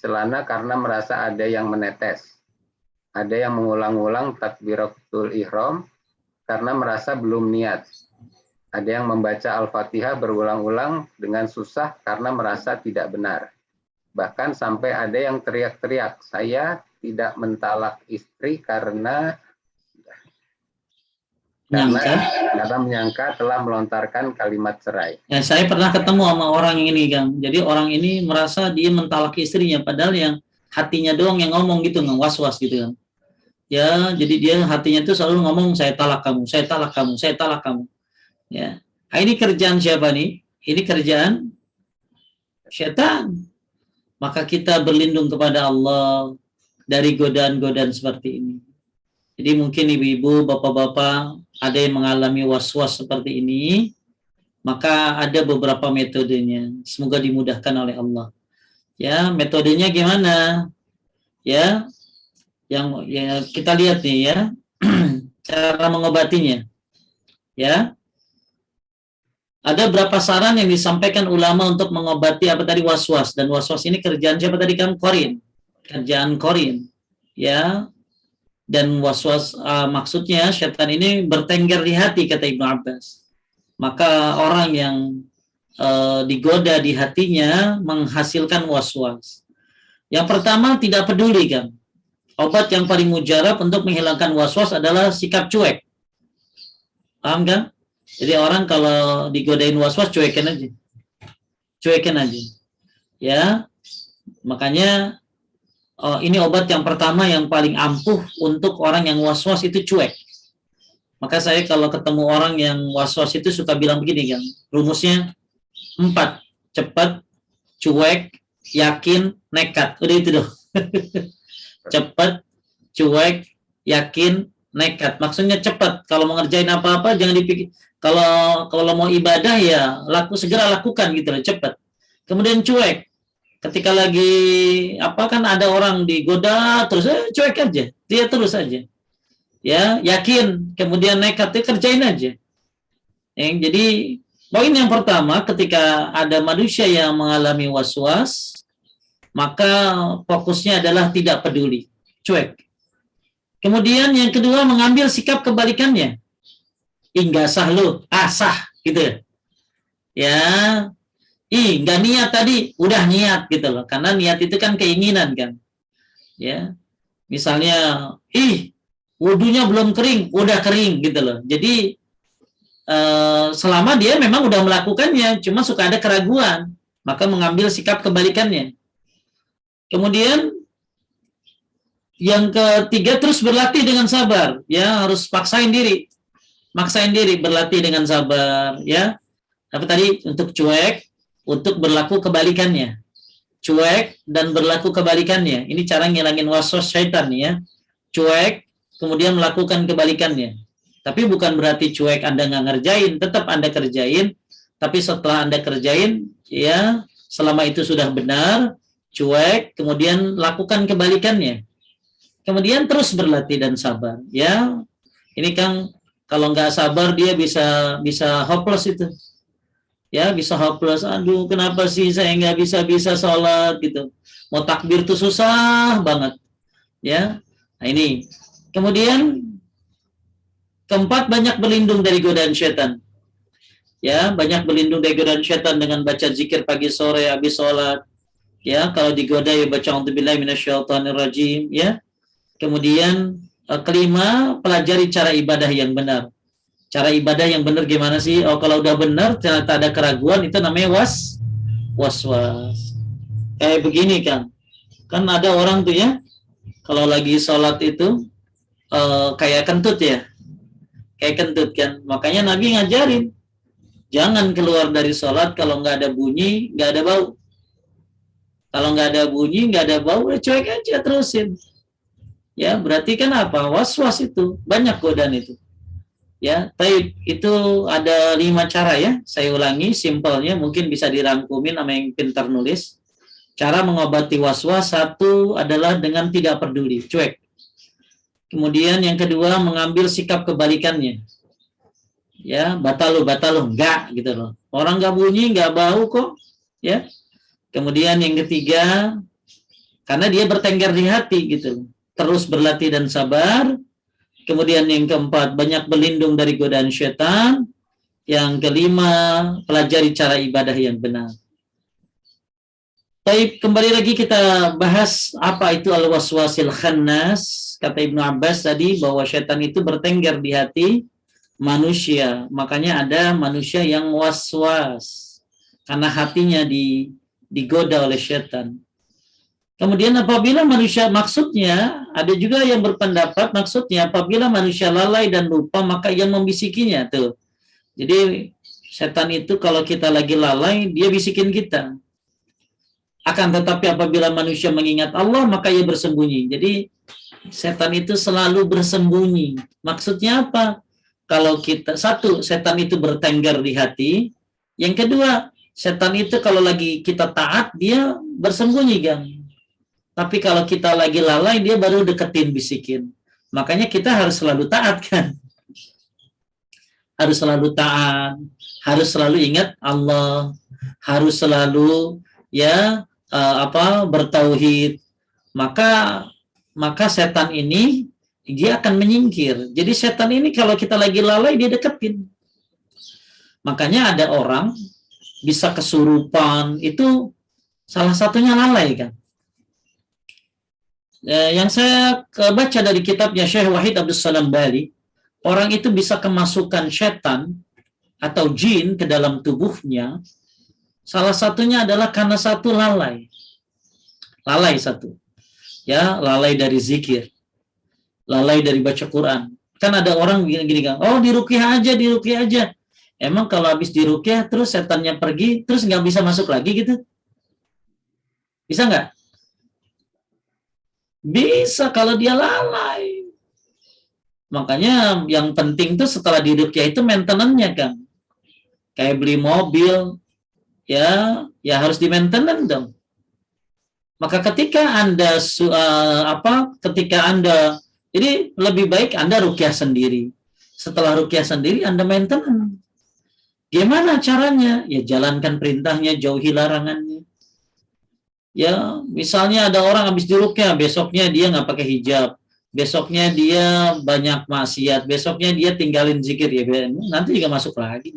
celana karena merasa ada yang menetes. Ada yang mengulang-ulang takbiratul ihram karena merasa belum niat. Ada yang membaca Al-Fatihah berulang-ulang dengan susah karena merasa tidak benar. Bahkan sampai ada yang teriak-teriak, saya tidak mentalak istri karena menyangka telah melontarkan kalimat cerai. Ya, saya pernah ketemu sama orang ini, Kang. Jadi orang ini merasa dia mentalak istrinya, padahal yang hatinya doang yang ngomong gitu, nggak was-was gitu, Kang. Ya, jadi dia hatinya itu selalu ngomong, saya talak kamu, saya talak kamu, saya talak kamu. Ya, nah, ini kerjaan siapa nih? Ini kerjaan setan. Maka kita berlindung kepada Allah dari godaan-godaan seperti ini. Jadi mungkin ibu-ibu, bapak-bapak ada yang mengalami was-was seperti ini, maka ada beberapa metodenya. Semoga dimudahkan oleh Allah. Ya, metodenya gimana? Ya, yang ya kita lihat nih ya, cara mengobatinya. Ya. Ada berapa saran yang disampaikan ulama untuk mengobati apa tadi was-was, dan was-was ini kerjaan siapa tadi, kan? Qarin. Kerjaan qarin. Ya. Dan was-was maksudnya setan ini bertengger di hati kata Ibnu Abbas. Maka orang yang digoda di hatinya menghasilkan was-was. Yang pertama, tidak peduli, kan. Obat yang paling mujarab untuk menghilangkan was-was adalah sikap cuek. Paham, kan? Jadi orang kalau digodain was-was cuekin aja. Cuekin aja. Ya. Makanya ini obat yang pertama yang paling ampuh untuk orang yang was-was itu cuek. Maka saya kalau ketemu orang yang was-was itu suka bilang begini, kan. Rumusnya 4. Cepat, cuek, yakin, nekat. Udah itu doh. Cepat, cuek, yakin, nekat. Maksudnya cepat. Kalau mau ngerjain apa-apa jangan dipikir. Kalau mau ibadah ya segera lakukan gitu loh, cepat. Kemudian cuek. Ketika lagi apa kan ada orang digoda terus cuek aja, dia terus aja. Ya, yakin, kemudian nekat, dia kerjain aja. Jadi poin yang pertama, ketika ada manusia yang mengalami was-was, maka fokusnya adalah tidak peduli, cuek. Kemudian yang kedua, mengambil sikap kebalikannya. Nggak sah lu, sah, gitu ya. Ya, nggak niat tadi, udah niat gitu loh. Karena niat itu kan keinginan kan. Ya, misalnya, wudunya belum kering, udah kering gitu loh. Jadi selama dia memang udah melakukannya, cuma suka ada keraguan, maka mengambil sikap kebalikannya. Kemudian yang ketiga, terus berlatih dengan sabar, ya harus maksain diri berlatih dengan sabar, ya. Tapi tadi untuk cuek, untuk berlaku kebalikannya, cuek dan berlaku kebalikannya. Ini cara ngilangin waswas syaitan, ya. Cuek, kemudian melakukan kebalikannya. Tapi bukan berarti cuek Anda nggak ngerjain, tetap Anda kerjain. Tapi setelah Anda kerjain, ya selama itu sudah benar, cuek, kemudian lakukan kebalikannya. Kemudian terus berlatih dan sabar. Ya, ini kan kalau nggak sabar dia bisa hopeless itu. Ya, bisa hopeless. Aduh, kenapa sih saya nggak bisa sholat gitu. Mau takbir tuh susah banget. Ya, nah ini. Kemudian keempat, banyak berlindung dari godaan syaitan. Ya, banyak berlindung dari godaan syaitan dengan baca zikir pagi sore habis sholat. Ya, kalau digoda ya baca a'udzubillahi minasyaitonirrajim, ya. Kemudian kelima, pelajari cara ibadah yang benar. Cara ibadah yang benar gimana sih? Oh, kalau udah benar ternyata ada keraguan, itu namanya was-was. Kayak begini kan. Kan ada orang tuh ya, kalau lagi sholat itu kayak kentut ya. Kayak kentut kan. Makanya Nabi ngajarin, jangan keluar dari sholat kalau nggak ada bunyi, nggak ada bau. Kalau nggak ada bunyi, nggak ada bau, cuek aja terusin. Ya, berarti kan apa? Was-was itu, banyak godaan itu. Ya, tapi itu ada 5 cara ya. Saya ulangi, simpelnya mungkin bisa dirangkumin sama yang pintar nulis. Cara mengobati was-was, 1 adalah dengan tidak peduli, cuek. Kemudian yang kedua, mengambil sikap kebalikannya. Ya, batal enggak gitu loh. Orang enggak bunyi, enggak bau kok, ya. Kemudian yang ketiga, karena dia bertengger di hati gitu. Terus berlatih dan sabar. Kemudian yang keempat, banyak berlindung dari godaan syaitan. Yang kelima, pelajari cara ibadah yang benar. Baik, kembali lagi kita bahas apa itu al-waswasil khannas. Kata Ibnu Abbas tadi bahwa syaitan itu bertengger di hati manusia. Makanya ada manusia yang was-was karena hatinya digoda oleh syaitan. Kemudian apabila manusia, maksudnya ada juga yang berpendapat maksudnya apabila manusia lalai dan lupa maka yang membisikinya tuh. Jadi setan itu kalau kita lagi lalai dia bisikin kita. Akan tetapi apabila manusia mengingat Allah maka ia bersembunyi. Jadi setan itu selalu bersembunyi. Maksudnya apa? Kalau kita, 1, setan itu bertengger di hati. Yang kedua, setan itu kalau lagi kita taat dia bersembunyi kan. Tapi kalau kita lagi lalai, dia baru deketin, bisikin. Makanya kita harus selalu taat kan. Harus selalu taat. Harus selalu ingat Allah. Harus selalu bertauhid. Maka setan ini dia akan menyingkir. Jadi setan ini kalau kita lagi lalai, dia deketin. Makanya ada orang bisa kesurupan, itu salah satunya lalai kan. Yang saya baca dari kitabnya Syekh Wahid Abdus Salam Bali, orang itu bisa kemasukan setan atau jin ke dalam tubuhnya, salah satunya adalah karena 1 lalai. Lalai 1. Ya, lalai dari zikir. Lalai dari baca Quran. Kan ada orang gini kan, oh diruqyah aja. Emang kalau habis diruqyah terus setannya pergi, terus nggak bisa masuk lagi gitu? Bisa nggak? Bisa kalau dia lalai. Makanya yang penting tuh setelah diruqyah itu maintenance-nya kan. Kayak beli mobil, ya harus di maintenance dong. Maka ketika Anda jadi lebih baik Anda ruqyah sendiri. Setelah ruqyah sendiri Anda maintenance. Gimana caranya? Ya jalankan perintahnya, jauhi larangannya. Ya, misalnya ada orang habis diruqyah, besoknya dia nggak pakai hijab, besoknya dia banyak maksiat, besoknya dia tinggalin zikir, ya nanti juga masuk lagi.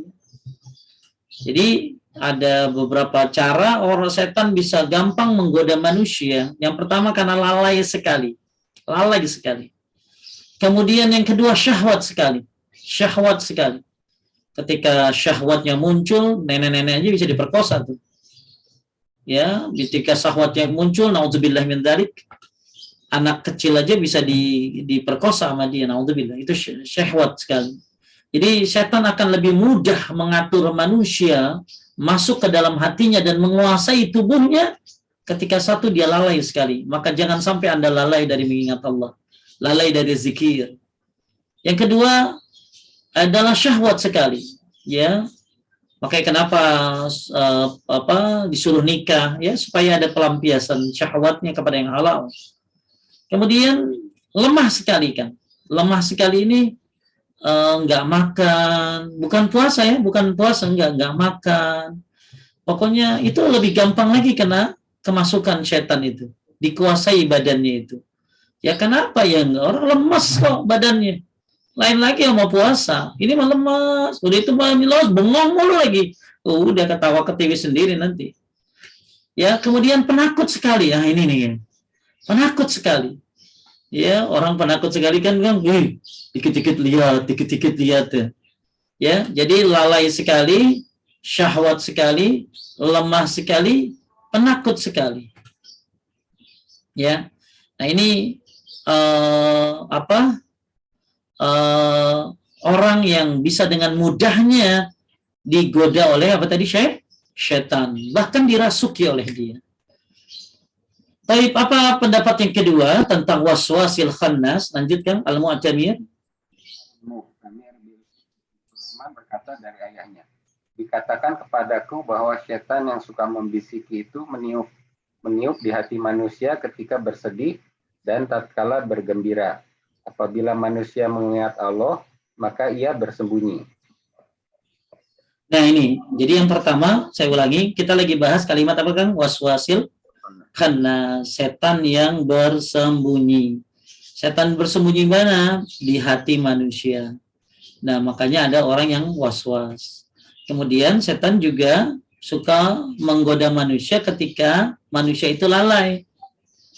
Jadi ada beberapa cara orang setan bisa gampang menggoda manusia. Yang pertama karena lalai sekali. Kemudian yang kedua syahwat sekali. Ketika syahwatnya muncul, nenek-nenek aja bisa diperkosa tuh. Ya, ketika syahwatnya muncul, naudzubillah min dzalik, anak kecil aja bisa diperkosa sama dia, naudzubillah. Itu syahwat sekali. Jadi setan akan lebih mudah mengatur manusia masuk ke dalam hatinya dan menguasai tubuhnya ketika satu dia lalai sekali. Maka jangan sampai Anda lalai dari mengingat Allah, lalai dari zikir. Yang kedua adalah syahwat sekali, ya. Makanya kenapa disuruh nikah, ya, supaya ada pelampiasan syahwatnya kepada yang halal. Kemudian lemah sekali ini nggak makan, bukan puasa, nggak makan. Pokoknya itu lebih gampang lagi kena kemasukan setan itu, dikuasai badannya itu. Ya kenapa ya, orang lemas kok badannya. Lain lagi yang mau puasa, ini mah lemas, udah itu mah lemas, bengong mulu lagi. Udah ketawa ke TV sendiri nanti. Ya, kemudian penakut sekali. Ini nih ya. Penakut sekali. Ya, orang penakut sekali kan, dikit-dikit lihat ya. Ya, jadi lalai sekali, syahwat sekali, lemah sekali, penakut sekali. Ya. Nah, ini orang yang bisa dengan mudahnya digoda oleh setan, bahkan dirasuki oleh dia. Baik, apa pendapat yang kedua tentang waswasil khannas? Lanjutkan Al-Mu'tamir. Mu'tamir bin Sulaiman berkata dari ayahnya, dikatakan kepadaku bahwa setan yang suka membisiki itu meniup di hati manusia ketika bersedih dan tatkala bergembira. Apabila manusia mengingat Allah, maka ia bersembunyi. Nah ini, jadi yang pertama, saya ulangi, kita lagi bahas kalimat apa kan? Waswasil khannas, setan yang bersembunyi. Setan bersembunyi mana? Di hati manusia. Nah makanya ada orang yang waswas. Kemudian setan juga suka menggoda manusia ketika manusia itu lalai.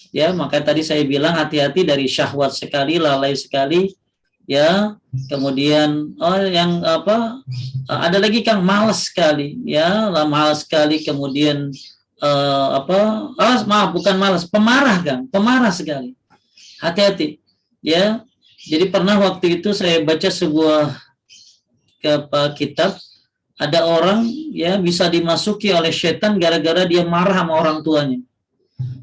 Ya, maka tadi saya bilang hati-hati dari syahwat sekali, lalai sekali, ya. Kemudian ada lagi Kang malas sekali, ya, malas sekali. Kemudian bukan malas, pemarah Kang, pemarah sekali. Hati-hati, ya. Jadi pernah waktu itu saya baca sebuah kitab, ada orang ya bisa dimasuki oleh setan gara-gara dia marah sama orang tuanya.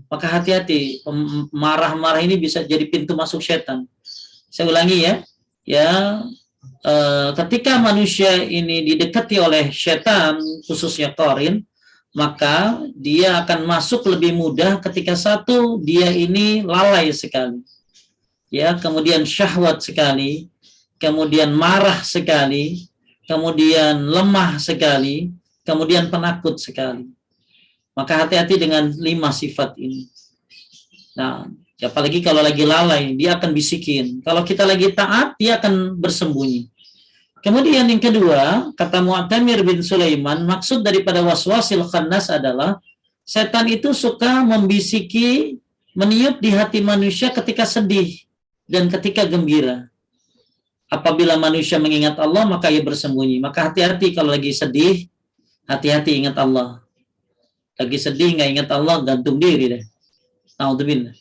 Maka hati-hati, marah-marah ini bisa jadi pintu masuk setan. Saya ulangi ya, ketika manusia ini didekati oleh setan, khususnya qarin, maka dia akan masuk lebih mudah ketika satu, dia ini lalai sekali. Ya, kemudian syahwat sekali, kemudian marah sekali, kemudian lemah sekali, kemudian penakut sekali. Maka hati-hati dengan 5 sifat ini. Nah, apalagi kalau lagi lalai, dia akan bisikin. Kalau kita lagi taat, dia akan bersembunyi. Kemudian yang kedua, kata Mu'tamir bin Sulaiman, maksud daripada waswasil khannas adalah setan itu suka membisiki, meniup di hati manusia ketika sedih dan ketika gembira. Apabila manusia mengingat Allah, maka ia bersembunyi. Maka hati-hati kalau lagi sedih, hati-hati ingat Allah. Lagi sedih nggak ingat Allah, gantung diri deh. Naudzubillah.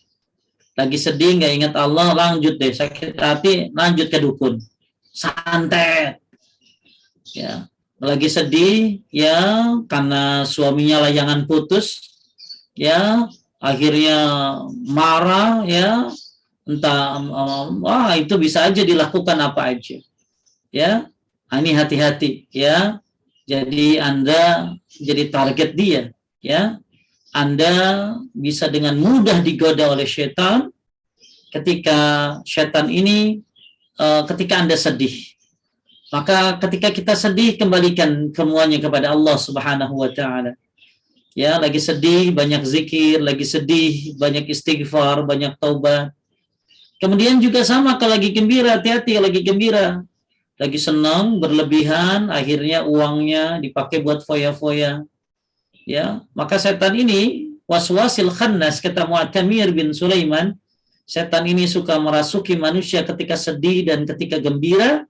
Lagi sedih nggak ingat Allah, lanjut deh. Sakit hati, lanjut ke dukun. Santet. Ya. Lagi sedih, ya, karena suaminya layangan putus, ya, akhirnya marah, ya, entah, itu bisa aja dilakukan apa aja. Ya, ini hati-hati, ya. Jadi Anda jadi target dia. Ya, Anda bisa dengan mudah digoda oleh setan ketika setan ini ketika Anda sedih. Maka ketika kita sedih, kembalikan semuanya kepada Allah Subhanahu wa taala. Ya, lagi sedih, banyak zikir, lagi sedih, banyak istighfar, banyak taubat. Kemudian juga sama kalau lagi gembira, hati-hati lagi gembira. Lagi senang, berlebihan, akhirnya uangnya dipakai buat foya-foya. Ya, maka setan ini waswasil khannas, kata Mu'tamir bin Sulaiman, setan ini suka merasuki manusia ketika sedih dan ketika gembira.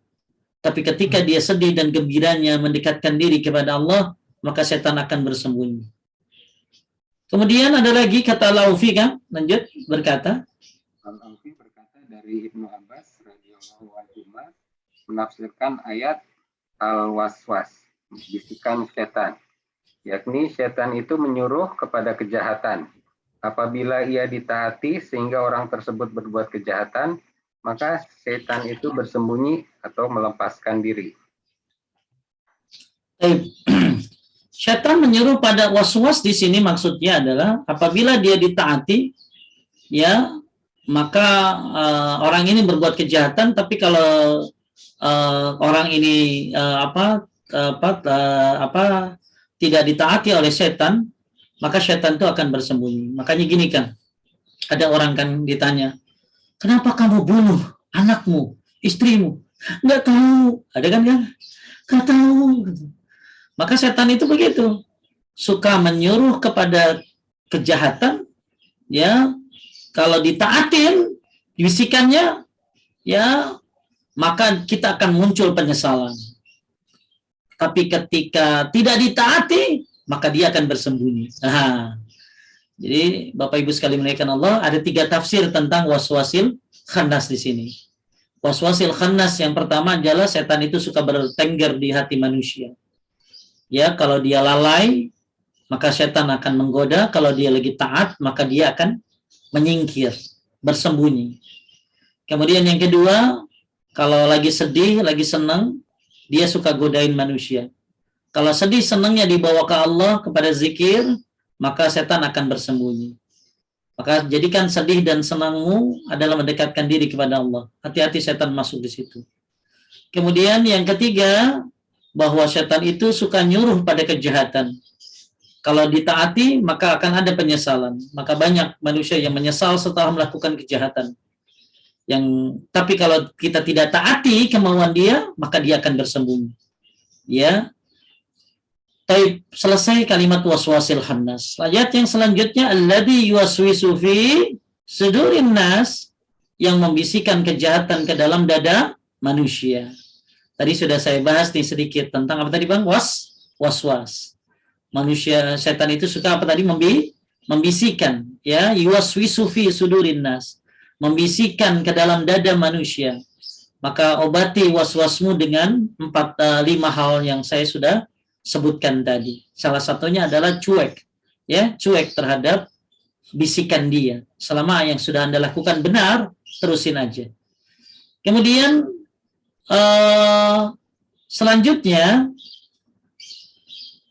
Tapi ketika dia sedih dan gembiranya mendekatkan diri kepada Allah, maka setan akan bersembunyi. Kemudian ada lagi kata Laufi, kan? Lanjut berkata. Laufi berkata dari Ibnu Abbas radhiyallahu anhu menafsirkan ayat al-waswas, bisikan setan, yakni setan itu menyuruh kepada kejahatan. Apabila ia ditaati sehingga orang tersebut berbuat kejahatan, maka setan itu bersembunyi atau melepaskan diri. Setan menyuruh pada waswas di sini maksudnya adalah apabila dia ditaati, ya maka orang ini berbuat kejahatan. Tapi kalau orang ini tidak ditaati oleh setan, maka setan itu akan bersembunyi. Makanya gini kan, ada orang kan ditanya, kenapa kamu bunuh anakmu, istrimu? Nggak tahu. Ada kan? Nggak tahu. Maka setan itu begitu. Suka menyuruh kepada kejahatan. Ya, kalau ditaatin, bisikannya, ya, maka kita akan muncul penyesalan. Tapi ketika tidak ditaati, maka dia akan bersembunyi. Jadi Bapak Ibu sekalian muliakan Allah, ada 3 tafsir tentang waswasil khannas di sini. Waswasil khannas yang pertama adalah setan itu suka bertengger di hati manusia. Ya, kalau dia lalai, maka setan akan menggoda. Kalau dia lagi taat, maka dia akan menyingkir, bersembunyi. Kemudian yang kedua, kalau lagi sedih, lagi senang, dia suka godain manusia. Kalau sedih, senangnya dibawa ke Allah, kepada zikir, maka setan akan bersembunyi. Maka jadikan sedih dan senangmu adalah mendekatkan diri kepada Allah. Hati-hati setan masuk di situ. Kemudian yang ketiga, bahwa setan itu suka nyuruh pada kejahatan. Kalau ditaati, maka akan ada penyesalan. Maka banyak manusia yang menyesal setelah melakukan kejahatan. Tapi kalau kita tidak taati kemauan dia, maka dia akan bersembunyi. Ya. Taib, selesai kalimat waswasil khannas. Ayat yang selanjutnya, alladzi yuwaswisu fi sudurin nas, yang membisikkan kejahatan ke dalam dada manusia. Tadi sudah saya bahas nih sedikit tentang apa tadi Bang? Waswas. Manusia, setan itu suka apa tadi? Membisikkan, ya, yuwaswisu fi sudurin nas, membisikkan ke dalam dada manusia. Maka obati waswasmu dengan 5 hal yang saya sudah sebutkan tadi. Salah satunya adalah cuek, ya, cuek terhadap bisikan dia. Selama yang sudah Anda lakukan benar, terusin aja. Kemudian selanjutnya,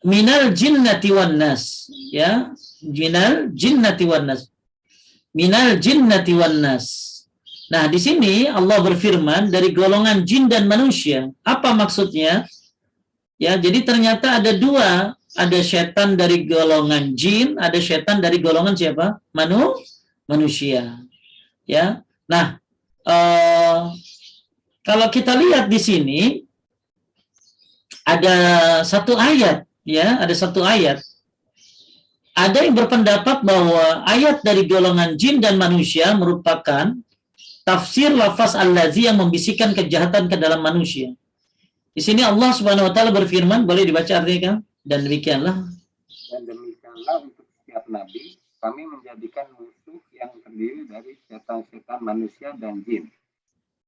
minal jinnati wan nas, ya, minal jinnati wan nas. Minal jinnati wan nas. Nah, di sini Allah berfirman dari golongan jin dan manusia. Apa maksudnya? Ya, jadi ternyata ada 2, ada setan dari golongan jin, ada setan dari golongan siapa? Manusia. Ya. Nah, kalau kita lihat di sini ada satu ayat, ya, ada satu ayat. Ada yang berpendapat bahwa ayat dari golongan jin dan manusia merupakan tafsir lafaz allazi yang membisikkan kejahatan ke dalam manusia. Di sini Allah Subhanahu wa taala berfirman, boleh dibaca artinya? Dan demikianlah untuk setiap nabi kami menjadikan musuh yang terdiri dari setan-setan manusia dan jin.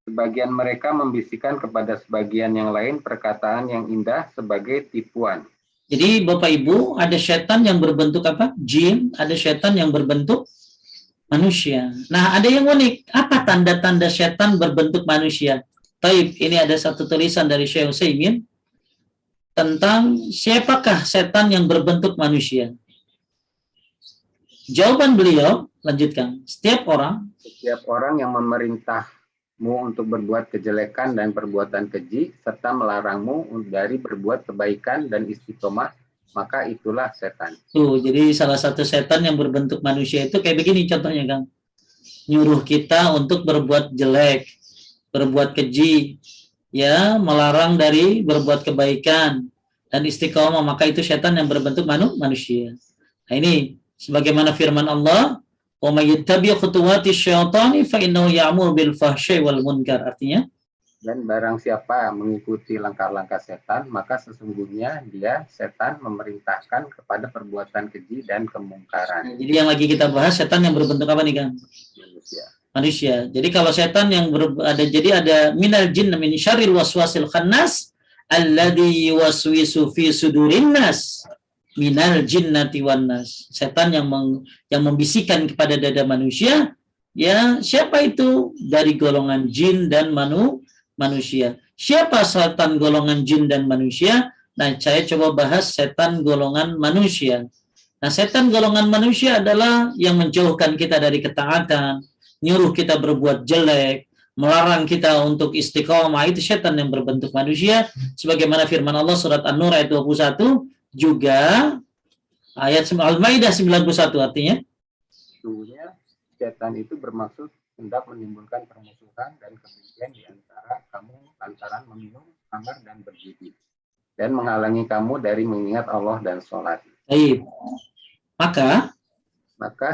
Sebagian mereka membisikkan kepada sebagian yang lain perkataan yang indah sebagai tipuan. Jadi Bapak Ibu, ada setan yang berbentuk apa? Jin, ada setan yang berbentuk manusia. Nah, ada yang unik. Apa tanda-tanda setan berbentuk manusia? Taib, ini ada satu tulisan dari Syekh Utsaimin tentang siapakah setan yang berbentuk manusia. Jawaban beliau, lanjutkan. Setiap orang yang memerintahmu untuk berbuat kejelekan dan perbuatan keji, serta melarangmu dari berbuat kebaikan dan istiqomah, maka itulah setan. tuh, jadi salah satu setan yang berbentuk manusia itu kayak begini contohnya, Kang. Nyuruh kita untuk berbuat jelek, berbuat keji, ya, melarang dari berbuat kebaikan dan istiqomah, maka itu setan yang berbentuk manusia. Nah, ini sebagaimana firman Allah, "Wa may yattabi' khutuwati syaitani fa innahu ya'muru bil fahsya'i wal munkar." Artinya, dan barang siapa mengikuti langkah-langkah setan, maka sesungguhnya dia setan memerintahkan kepada perbuatan keji dan kemungkaran. Jadi yang lagi kita bahas setan yang berbentuk apa nih, Kang? Manusia. Jadi kalau setan yang ada minal jinn min syarril waswasil khannas alladzi yuwaswisu fi sudurin nas minal jinnati wan nas. Setan yang membisikkan kepada dada manusia, ya, siapa itu? Dari golongan jin dan manusia. Siapa setan golongan jin dan manusia? Nah, saya coba bahas setan golongan manusia. Nah, setan golongan manusia adalah yang menjauhkan kita dari ketaatan, nyuruh kita berbuat jelek, melarang kita untuk istiqomah. Itu setan yang berbentuk manusia, sebagaimana firman Allah surat An-Nur ayat 21, juga ayat Al-Maidah 91, artinya sesungguhnya setan itu bermaksud hendak menimbulkan permusuhan dan kebencian di antara kamu lantaran meminum khamar dan berjudi, dan menghalangi kamu dari mengingat Allah dan sholat. Baik. Maka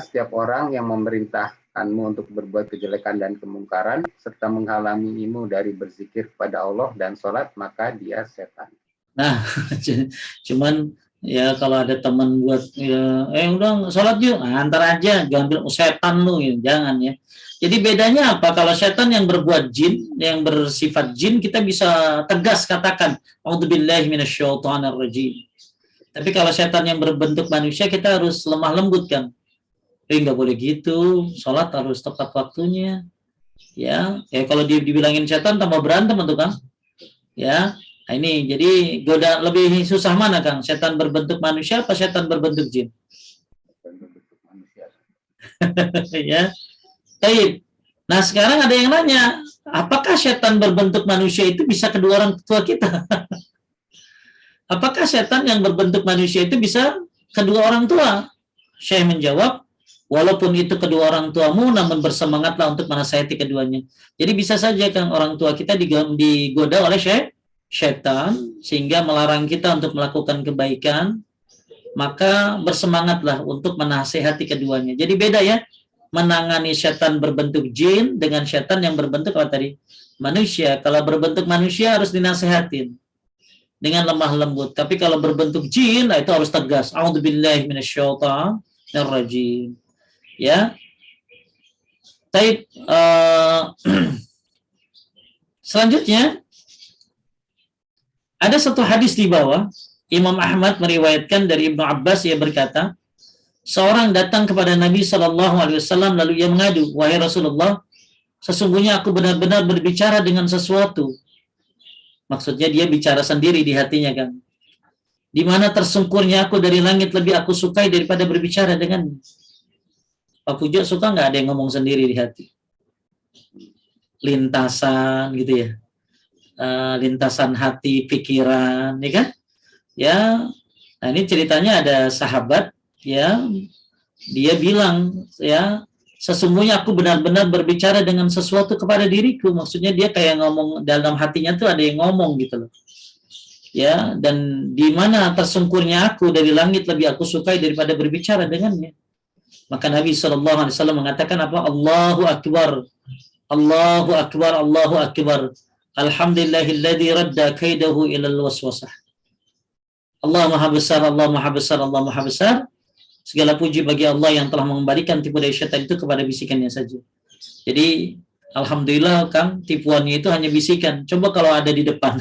setiap orang yang memerintahkanmu untuk berbuat kejelekan dan kemungkaran, serta menghalangimu dari berzikir kepada Allah dan sholat, maka dia setan. Nah, cuman ya kalau ada teman buat udah sholat yuk, antar aja, jangan bilang setan lu, ya. Jangan ya. Jadi bedanya apa? Kalau setan yang berbuat jin, yang bersifat jin, kita bisa tegas katakan, a'udzubillahi minasyaitonirrajim. Tapi kalau setan yang berbentuk manusia, kita harus lemah lembut, kan? Nggak boleh gitu, sholat harus tepat waktunya. Ya, kalau dia dibilangin setan tambah berantem tuh, Kang. Ya, nah ini jadi goda lebih susah mana, Kang? Setan berbentuk manusia apa setan berbentuk jin? Berbentuk manusia. Ya. Baik. Nah, sekarang ada yang nanya, apakah setan berbentuk manusia itu bisa kedua orang tua kita? Apakah setan yang berbentuk manusia itu bisa kedua orang tua? Saya menjawab, walaupun itu kedua orang tuamu, namun bersemangatlah untuk menasihati keduanya. Jadi bisa saja, kan, orang tua kita digoda oleh syaitan sehingga melarang kita untuk melakukan kebaikan, maka bersemangatlah untuk menasihati keduanya. Jadi beda ya, menangani setan berbentuk jin dengan setan yang berbentuk apa tadi? Manusia. Kalau berbentuk manusia harus dinasihatin dengan lemah lembut. Tapi kalau berbentuk jin, nah itu harus tegas. A'udzubillahi minasyaitonirrajim. Ya. Baik, selanjutnya ada satu hadis di bawah. Imam Ahmad meriwayatkan dari Ibnu Abbas, ia berkata, seorang datang kepada Nabi SAW lalu ia mengadu, wahai Rasulullah, sesungguhnya aku benar-benar berbicara dengan sesuatu. Maksudnya dia bicara sendiri di hatinya, kan. Di mana tersungkurnya aku dari langit lebih aku sukai daripada berbicara dengan Pak Pujo. Suka nggak ada yang ngomong sendiri di hati? Lintasan gitu ya. Lintasan hati, pikiran, ya kan? Ya. Nah, ini ceritanya ada sahabat, ya. Dia bilang, ya, sesungguhnya aku benar-benar berbicara dengan sesuatu kepada diriku. Maksudnya dia kayak ngomong dalam hatinya tuh ada yang ngomong gitu loh. Ya, dan di mana tersungkurnya aku dari langit lebih aku sukai daripada berbicara dengannya. Maka Nabi SAW mengatakan apa? Allahu Akbar, Allahu Akbar, Allahu Akbar. Alhamdulillahilladzi radda kaidahu ilal waswasah. Allah Maha Besar, Allah Maha Besar, Allah Maha Besar. Segala puji bagi Allah yang telah mengembalikan tipu daya syaitan itu kepada bisikannya saja. Jadi, alhamdulillah, Kang, tipuannya itu hanya bisikan. Coba kalau ada di depan.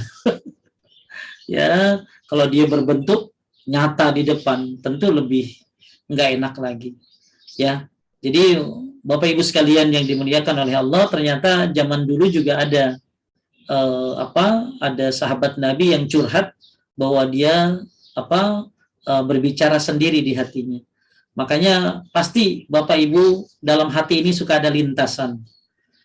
Ya, kalau dia berbentuk nyata di depan, tentu lebih nggak enak lagi. Ya, jadi Bapak Ibu sekalian yang dimuliakan oleh Allah, ternyata zaman dulu juga ada ada sahabat Nabi yang curhat bahwa dia berbicara sendiri di hatinya. Makanya pasti Bapak Ibu dalam hati ini suka ada lintasan.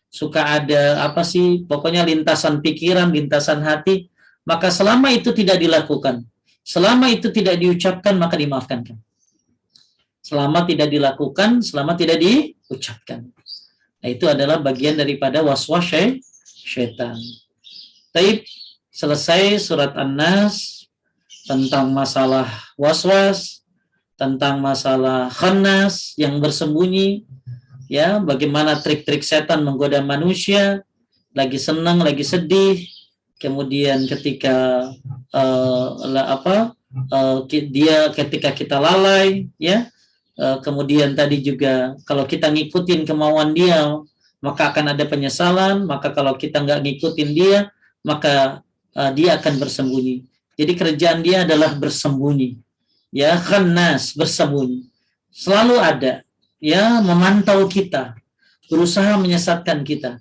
Suka ada apa sih, pokoknya lintasan pikiran, lintasan hati. Maka selama itu tidak dilakukan, selama itu tidak diucapkan, maka dimaafkan. Selama tidak dilakukan, selama tidak diucapkan. Nah, itu adalah bagian daripada waswas syaitan. Taib, selesai surat An-Nas tentang masalah waswas, tentang masalah khannas yang bersembunyi, ya, bagaimana trik-trik setan menggoda manusia, lagi senang, lagi sedih, kemudian ketika dia ketika kita lalai, ya, kemudian tadi juga kalau kita ngikutin kemauan dia, maka akan ada penyesalan, maka kalau kita nggak ngikutin dia, maka dia akan bersembunyi. Jadi kerjaan dia adalah bersembunyi, ya, khannas, bersembunyi, selalu ada, ya, memantau kita, berusaha menyesatkan kita.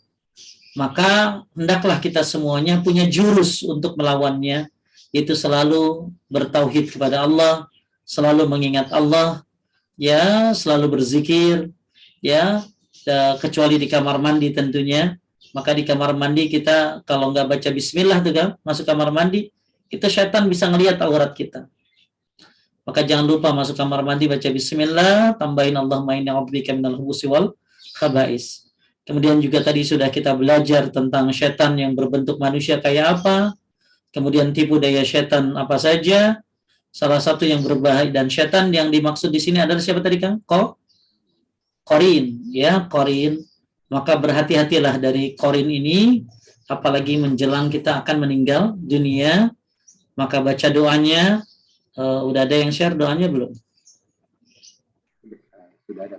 Maka hendaklah kita semuanya punya jurus untuk melawannya, yaitu selalu bertauhid kepada Allah, selalu mengingat Allah, ya, selalu berzikir, ya, kecuali di kamar mandi tentunya. Maka di kamar mandi kita kalau nggak baca bismillah tuh kan, masuk kamar mandi, itu syaitan bisa ngelihat aurat kita. Maka jangan lupa masuk kamar mandi baca bismillah, tambahin Allahumma inni a'udzubika minal khubuthi wal khaba'is. Kemudian juga tadi sudah kita belajar tentang syaitan yang berbentuk manusia kayak apa, kemudian tipu daya syaitan apa saja. Salah satu yang berbahaya dan syaitan yang dimaksud di sini adalah siapa tadi Kang? Qarin, ya, qarin. Maka berhati-hatilah dari qarin ini, apalagi menjelang kita akan meninggal dunia. Maka baca doanya. Udah ada yang share doanya belum? Sudah ada.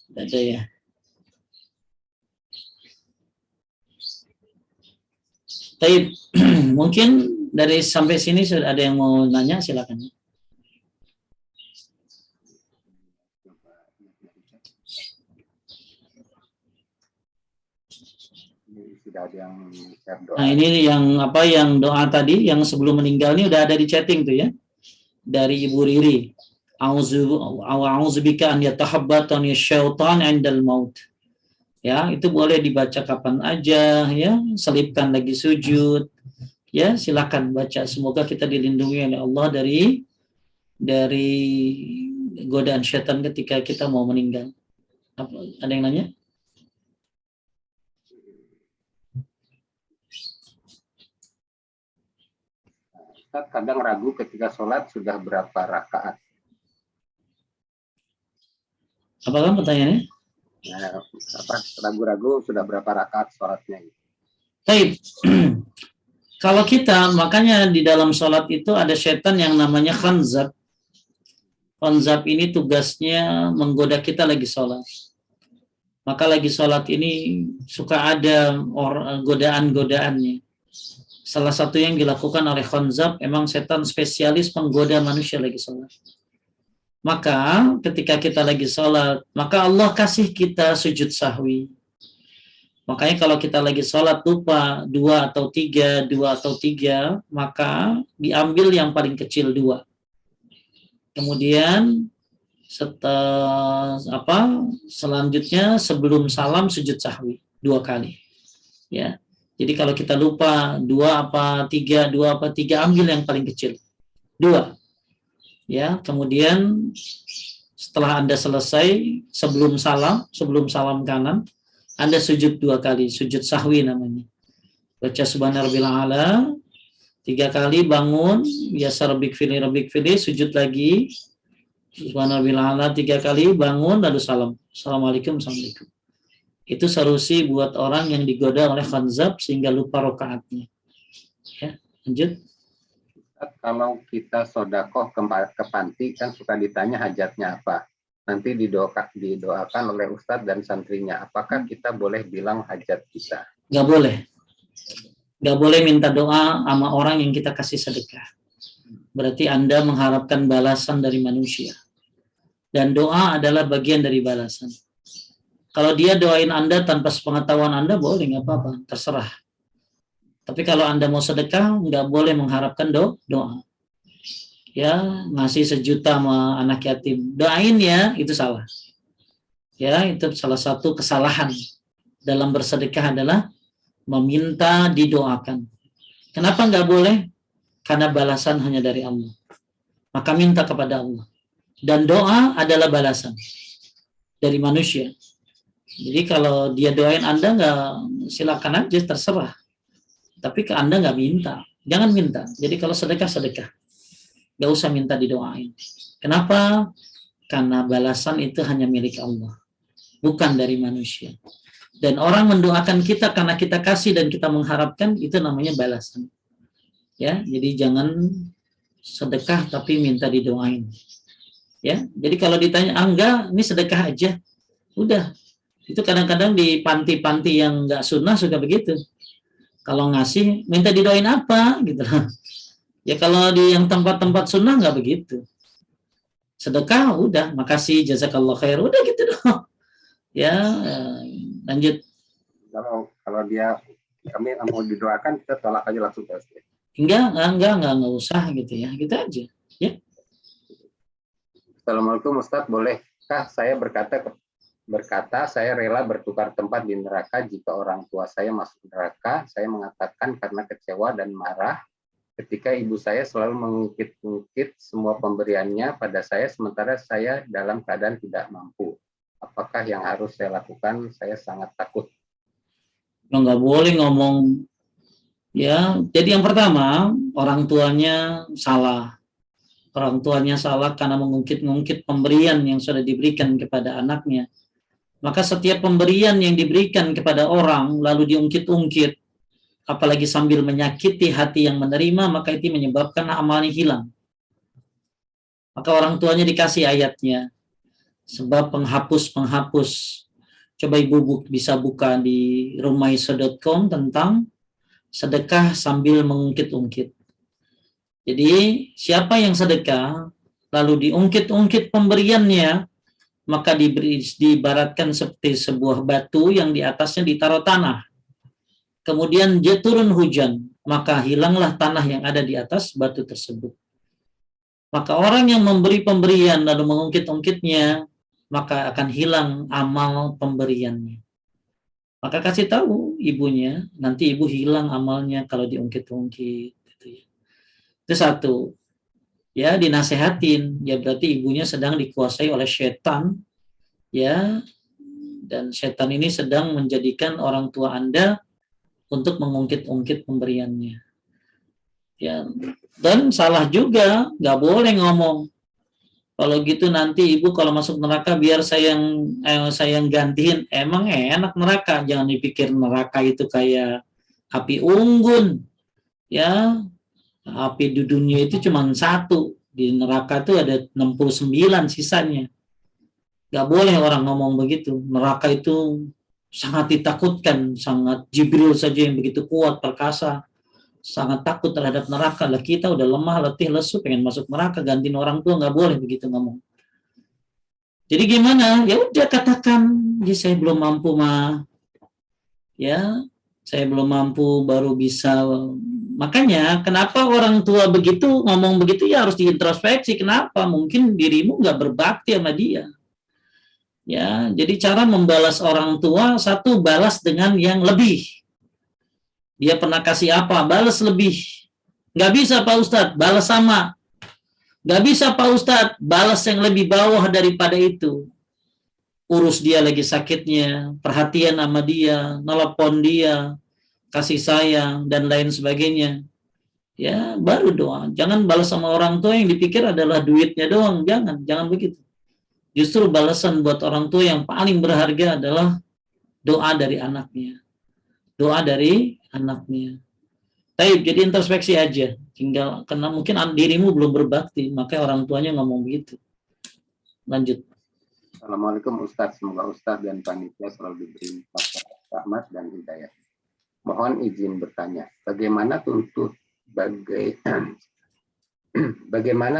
Sudah ada ya. Baik, mungkin dari sampai sini sudah ada yang mau nanya, silakan. Sudah ada yang share doa. Nah, ini yang doa tadi yang sebelum meninggal ini udah ada di chatting tuh ya. Dari Ibu Riri. A'udzubika an yatahabbatani syaitan 'indal maut. Ya, itu boleh dibaca kapan aja, ya, selipkan lagi sujud, ya, silakan baca. Semoga kita dilindungi oleh Allah dari godaan syaitan ketika kita mau meninggal. Ada yang nanya? Ustaz kadang ragu ketika sholat sudah berapa rakaat. Apa kan pertanyaannya? Nah, ragu-ragu sudah berapa rakaat sholatnya? Baik. Kalau kita, makanya di dalam sholat itu ada syaitan yang namanya khanzab. Khanzab ini tugasnya menggoda kita lagi sholat. Maka lagi sholat ini suka ada godaan-godaannya. Salah satu yang dilakukan oleh khanzab, emang setan spesialis penggoda manusia lagi sholat. Maka ketika kita lagi sholat, maka Allah kasih kita sujud sahwi. Makanya kalau kita lagi sholat lupa 2 atau 3, maka diambil yang paling kecil 2. Kemudian selanjutnya sebelum salam sujud sahwi 2 kali. Ya. Jadi kalau kita lupa 2 apa 3, ambil yang paling kecil 2. Ya, kemudian setelah Anda selesai sebelum salam kanan, Anda sujud 2 kali, sujud sahwi namanya. Baca subhanarabbil a'la 3 kali, bangun, biasa rabbik fili, sujud lagi, subhanarabbil a'la 3 kali, bangun, lalu salam. Assalamualaikum. Itu solusi buat orang yang digoda oleh khanzab sehingga lupa rakaatnya. Ya, lanjut. Kalau kita sodakoh ke panti kan suka ditanya hajatnya apa. Nanti didoakan oleh ustadz dan santrinya. Apakah kita boleh bilang hajat kita? Nggak boleh. Nggak boleh minta doa sama orang yang kita kasih sedekah. Berarti Anda mengharapkan balasan dari manusia. Dan doa adalah bagian dari balasan. Kalau dia doain Anda tanpa sepengetahuan Anda, boleh, nggak apa-apa, terserah. Tapi kalau Anda mau sedekah, nggak boleh mengharapkan doa. ya ngasih 1 juta sama anak yatim, doain ya, itu salah. Ya, itu salah satu kesalahan dalam bersedekah adalah meminta didoakan. Kenapa nggak boleh? Karena balasan hanya dari Allah. Maka minta kepada Allah. Dan doa adalah balasan dari manusia. Jadi kalau dia doain Anda, nggak, silakan aja, terserah. Tapi ke Anda nggak minta. Jangan minta. Jadi kalau sedekah, sedekah. Nggak usah minta didoain. Kenapa? Karena balasan itu hanya milik Allah, bukan dari manusia. Dan orang mendoakan kita karena kita kasih dan kita mengharapkan, itu namanya balasan. Ya, jadi jangan sedekah tapi minta didoain. Ya, jadi kalau ditanya, enggak, ini sedekah aja, udah. Itu kadang-kadang di panti-panti yang nggak sunnah suka begitu. Kalau ngasih, minta didoain apa, gitu. Ya kalau di yang tempat-tempat sunnah nggak begitu. Sedekah, udah, makasih, jazakallah khair, udah gitu dong. Ya, lanjut. Kalau dia kami mau didoakan, kita tolak aja langsung, Pak Ustaz. Enggak usah gitu ya, gitu aja. Ya. Assalamualaikum Ustaz, bolehkah saya berkata saya rela bertukar tempat di neraka jika orang tua saya masuk neraka? Saya mengatakan karena kecewa dan marah ketika ibu saya selalu mengungkit-ungkit semua pemberiannya pada saya sementara saya dalam keadaan tidak mampu. Apakah yang harus saya lakukan? Saya sangat takut. Nggak boleh ngomong. Ya, jadi yang pertama, orang tuanya salah. Orang tuanya salah karena mengungkit-ungkit pemberian yang sudah diberikan kepada anaknya. Maka setiap pemberian yang diberikan kepada orang lalu diungkit-ungkit, apalagi sambil menyakiti hati yang menerima, maka itu menyebabkan amalnya hilang. Maka orang tuanya dikasih ayatnya, sebab penghapus-penghapus. Coba Ibu bisa buka di rumaiso.com tentang sedekah sambil mengungkit-ungkit. Jadi siapa yang sedekah lalu diungkit-ungkit pemberiannya, maka diibaratkan seperti sebuah batu yang di atasnya ditaruh tanah. Kemudian dia turun hujan, maka hilanglah tanah yang ada di atas batu tersebut. Maka orang yang memberi pemberian lalu mengungkit-ungkitnya, maka akan hilang amal pemberiannya. Maka kasih tahu ibunya, nanti ibu hilang amalnya kalau diungkit-ungkit. Itu satu. Ya, dinasehatin. Ya berarti ibunya sedang dikuasai oleh setan. Ya, dan setan ini sedang menjadikan orang tua Anda untuk mengungkit-ungkit pemberiannya. Ya, dan salah juga, nggak boleh ngomong. Kalau gitu nanti ibu kalau masuk neraka biar saya yang gantiin. Emang enak neraka, jangan dipikir neraka itu kayak api unggun. Ya, api di dunia itu cuma 1, di neraka itu ada 69 sisanya. Gak boleh orang ngomong begitu. Neraka itu sangat ditakutkan, sangat Jibril saja yang begitu kuat, perkasa, sangat takut terhadap neraka. Lah kita udah lemah, letih, lesu, pengen masuk neraka, gantiin orang tua, gak boleh begitu ngomong. Jadi gimana? Ya udah katakan, ya saya belum mampu mah. Ya, saya belum mampu, baru bisa. Makanya kenapa orang tua begitu ngomong begitu, ya harus diintrospeksi. Kenapa? Mungkin dirimu nggak berbakti sama dia. Ya, jadi cara membalas orang tua, satu, balas dengan yang lebih. Dia pernah kasih apa? Balas lebih. Nggak bisa Pak Ustadz, balas sama. Nggak bisa Pak Ustadz, balas yang lebih bawah daripada itu. Urus dia lagi sakitnya, perhatian sama dia, nelpon dia, kasih sayang, dan lain sebagainya. Ya, baru doa. Jangan balas sama orang tua yang dipikir adalah duitnya doang. Jangan begitu. Justru balasan buat orang tua yang paling berharga adalah doa dari anaknya. Doa dari anaknya. Baik, jadi introspeksi aja. Tinggal, karena mungkin dirimu belum berbakti, makanya orang tuanya ngomong begitu. Lanjut. Assalamualaikum Ustaz, semoga Ustaz dan panitia selalu diberi rahmat dan hidayah. Mohon izin bertanya, bagaimana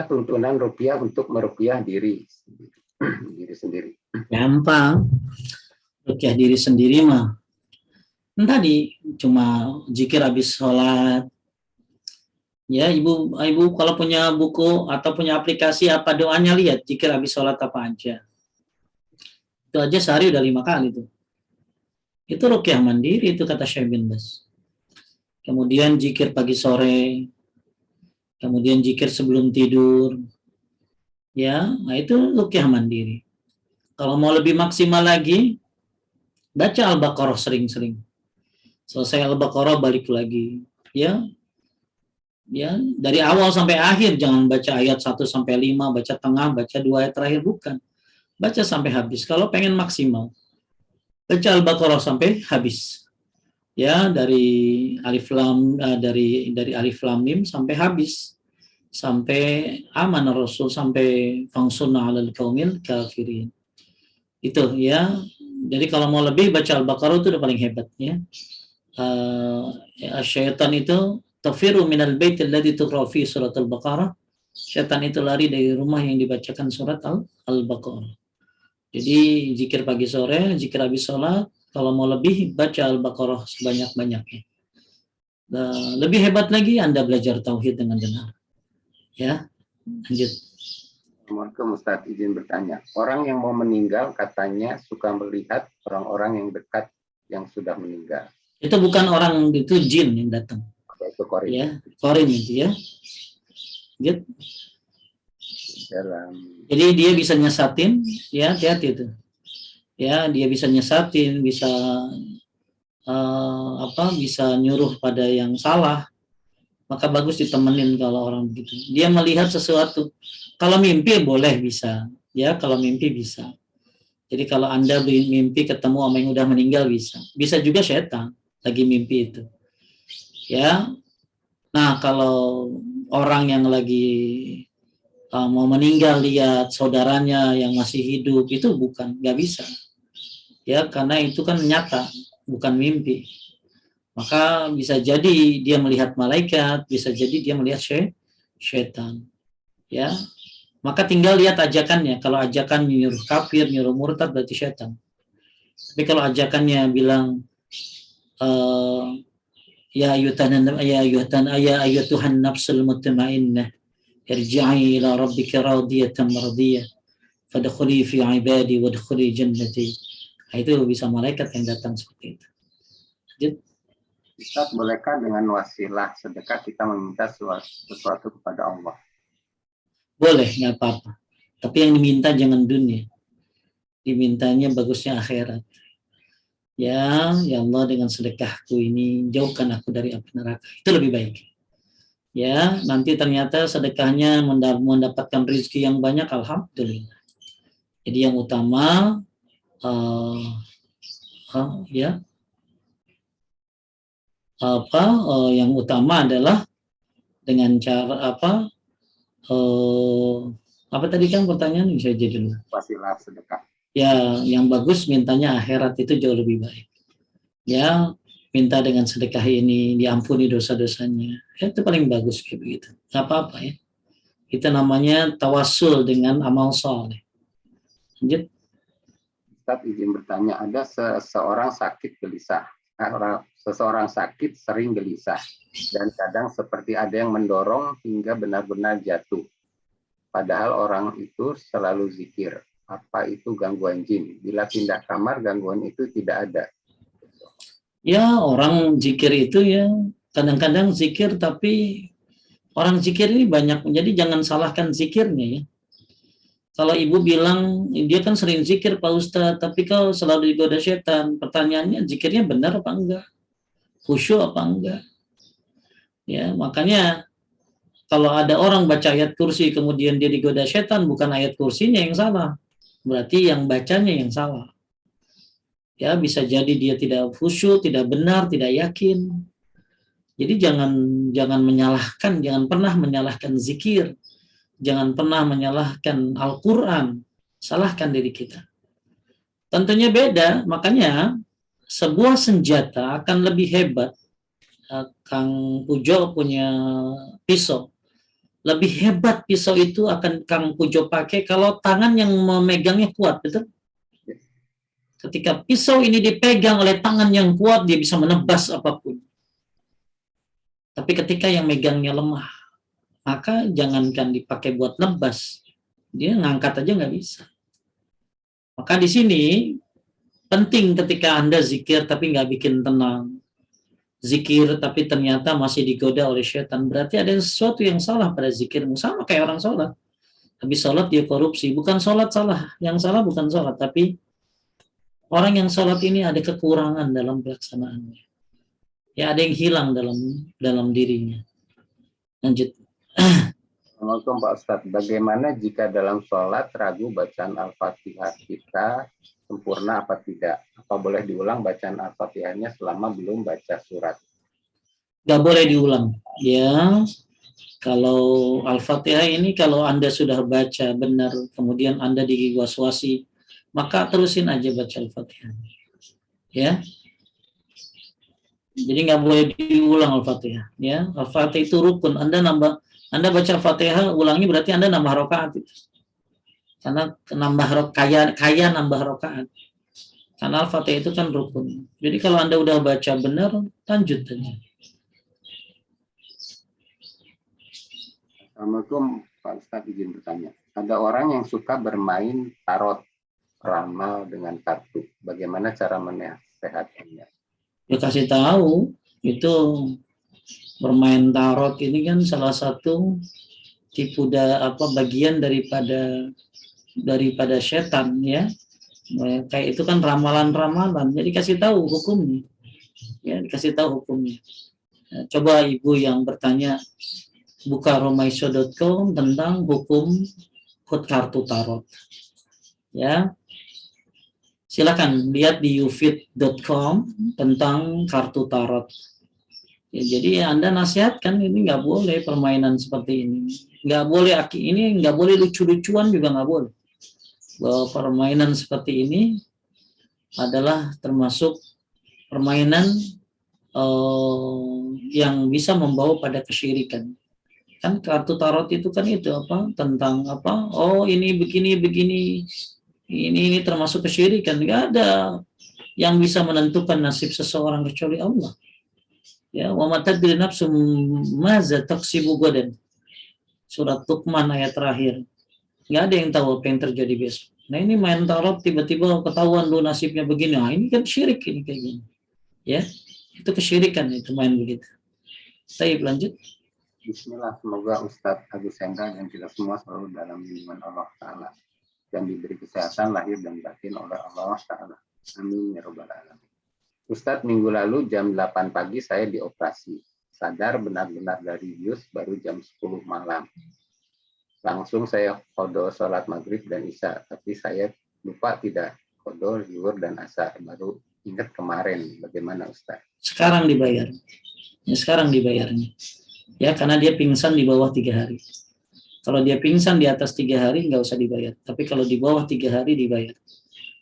tuntunan rupiah untuk merupiah diri sendiri? Gampang. Rupiah diri sendiri mah. Tadi cuma zikir habis sholat, Ya, ibu kalau punya buku atau punya aplikasi apa doanya, lihat zikir habis sholat apa aja. Itu aja sehari udah 5 kali tuh. Itu ruqyah mandiri itu kata Syekh bin Bas. Kemudian zikir pagi sore, kemudian zikir sebelum tidur. Ya, nah itu ruqyah mandiri. Kalau mau lebih maksimal lagi, baca Al-Baqarah sering-sering. Selesai Al-Baqarah balik lagi. Ya, ya dari awal sampai akhir, jangan baca ayat 1 sampai 5, baca tengah, baca 2 ayat terakhir, bukan. Baca sampai habis kalau pengen maksimal. Baca Al-Baqarah sampai habis. Ya, dari alif lam dari alif lam mim sampai habis. Sampai aman Rasul, sampai fangsunna 'alal qaumil kafirin. Itu ya. Jadi kalau mau lebih baca Al-Baqarah itu udah paling hebat ya. Syaitan itu tafiru minal bait alladzi tuqra fi surat Al-Baqarah. Syaitan itu lari dari rumah yang dibacakan surat Al-Baqarah. Jadi zikir pagi sore, zikir habis sholat, kalau mau lebih baca Al-Baqarah sebanyak-banyaknya. Nah, lebih hebat lagi Anda belajar tauhid dengan benar. Ya, lanjut. Assalamualaikum Ustaz, izin bertanya. Orang yang mau meninggal katanya suka melihat orang-orang yang dekat yang sudah meninggal. Itu bukan orang, itu jin yang datang. Itu korin. Ya, korin itu ya. Gitu. Jadi dia bisa nyesatin, ya hati-hati itu. Ya, dia bisa nyesatin, bisa bisa nyuruh pada yang salah. Maka bagus ditemenin kalau orang begitu. Dia melihat sesuatu. Kalau mimpi boleh bisa, ya kalau mimpi bisa. Jadi kalau Anda mimpi ketemu sama yang udah meninggal bisa. Bisa juga setan lagi mimpi itu. Ya. Nah, kalau orang yang lagi mau meninggal lihat saudaranya yang masih hidup itu bukan, nggak bisa. Ya, karena itu kan nyata, bukan mimpi. Maka bisa jadi dia melihat malaikat, bisa jadi dia melihat syaitan. Ya. Maka tinggal lihat ajakannya. Kalau ajakan nyuruh kafir, nyuruh murtad berarti syaitan. Tapi kalau ajakannya bilang ya ayyatuhan nafsul mutmainnah irji'i ila rabbika radiyatan mardiyah fadkhuli fi ibadi wadkhuli jannati. Itu bisa malaikat yang datang seperti itu. Lanjut. Ustaz, bolehkah dengan wasilah sedekah kita meminta sesuatu kepada Allah? Boleh, nggak apa-apa. Tapi yang diminta jangan dunia. Dimintanya bagusnya akhirat. Ya Allah, dengan sedekahku ini jauhkan aku dari api neraka. Itu lebih baik. Ya, nanti ternyata sedekahnya mendapatkan rezeki yang banyak, alhamdulillah. Jadi yang utama yang utama adalah dengan cara apa tadi kan pertanyaan, bisa jadi dulu. Wasilah sedekah. Ya, yang bagus mintanya akhirat itu jauh lebih baik. Ya, minta dengan sedekah ini diampuni dosa-dosanya. Ya, itu paling bagus kayak begitu. Gak apa-apa ya. Itu namanya tawassul dengan amal soleh. Lanjut. Ustaz, izin bertanya, ada seseorang sakit gelisah. Seseorang sakit sering gelisah dan kadang seperti ada yang mendorong hingga benar-benar jatuh. Padahal orang itu selalu zikir. Apa itu gangguan jin? Bila pindah kamar, gangguan itu tidak ada. Ya, orang zikir itu ya kadang-kadang zikir, tapi orang zikir ini banyak, jadi jangan salahkan zikirnya ya. Kalau ibu bilang dia kan sering zikir Pak Ustadz, tapi kalau selalu digoda setan, pertanyaannya zikirnya benar apa enggak? Khusyuk apa enggak? Ya, makanya kalau ada orang baca ayat kursi kemudian dia digoda setan, bukan ayat kursinya yang salah, berarti yang bacanya yang salah. Ya, bisa jadi dia tidak khusyuk, tidak benar, tidak yakin. Jadi jangan menyalahkan, jangan pernah menyalahkan zikir. Jangan pernah menyalahkan Al-Quran, salahkan diri kita. Tentunya beda, makanya sebuah senjata akan lebih hebat. Kang Pujo punya pisau. Lebih hebat pisau itu akan Kang Pujo pakai kalau tangan yang memegangnya kuat, betul? Ketika pisau ini dipegang oleh tangan yang kuat, dia bisa menebas apapun. Tapi ketika yang megangnya lemah, maka jangankan dipakai buat nebas, dia ngangkat aja nggak bisa. Maka di sini penting ketika Anda zikir tapi nggak bikin tenang, zikir tapi ternyata masih digoda oleh setan, berarti ada sesuatu yang salah pada zikirmu. Sama kayak orang sholat, habis sholat dia korupsi, bukan sholat salah, yang salah bukan sholat, tapi orang yang sholat ini ada kekurangan dalam pelaksanaannya. Ya ada yang hilang dalam dirinya. Lanjut. Assalamualaikum Pak Ustadz, bagaimana jika dalam sholat ragu bacaan Al-Fatihah kita sempurna apa tidak? Apa boleh diulang bacaan Al-Fatihahnya selama belum baca surat? Gak boleh diulang. Ya, kalau Al-Fatihah ini kalau Anda sudah baca benar, kemudian Anda diwaswasi, maka terusin aja baca Al-Fatihah. Ya, jadi nggak boleh diulang Al-Fatihah. Ya, Al-Fatihah itu rukun. Anda baca Al-Fatihah, ulangi berarti Anda nambah rakaat. Karena kaya nambah rakaat. Karena Al-Fatihah itu kan rukun. Jadi kalau Anda udah baca benar, lanjut aja. Assalamualaikum Pak Ustadz, izin bertanya. Ada orang yang suka bermain tarot ramal dengan kartu. Bagaimana cara menasehatinya? Ya kasih tahu, itu bermain tarot ini kan salah satu tipu bagian daripada setan ya. Kayak itu kan ramalan-ramalan. Jadi kasih tahu hukumnya. Ya, dikasih tahu hukumnya. Coba ibu yang bertanya buka romaiso.com tentang hukum kartu tarot. Ya. Silakan lihat di ufit.com tentang kartu tarot. Ya, jadi Anda nasihatkan ini nggak boleh permainan seperti ini. Nggak boleh ini nggak boleh lucu-lucuan juga nggak boleh. Bahwa permainan seperti ini adalah termasuk permainan yang bisa membawa pada kesyirikan. Kan kartu tarot itu kan itu tentang oh ini begini ini termasuk kesyirikan. Nggak ada yang bisa menentukan nasib seseorang kecuali Allah. Ya, wa ma tadri nafsum maza taksibu gadan. Surat Luqman ayat terakhir. Nggak ada yang tahu apa yang terjadi besok. Nah ini main tarot tiba-tiba ketahuan lu nasibnya begini. Nah ini kan syirik ini kayak gini. Ya, itu kesyirikan itu main begitu. Baik, lanjut. Bismillah, semoga Ustadz Agus Hendra dan kita semua selalu dalam lindungan Allah Ta'ala dan diberi kesehatan lahir dan batin oleh Allah Ta'ala. Amin ya Rabbal Alamin. Ustadz, minggu lalu jam 8 pagi saya dioperasi. Sadar benar-benar dari bius baru jam 10 malam. Langsung saya qodho sholat maghrib dan isya, tapi saya lupa tidak qodho zuhur dan asar. Baru ingat kemarin. Bagaimana Ustadz? Sekarang dibayar. Ya, sekarang dibayarnya. Ya, karena dia pingsan di bawah 3 hari. Kalau dia pingsan di atas 3 hari, nggak usah dibayar. Tapi kalau di bawah 3 hari, dibayar.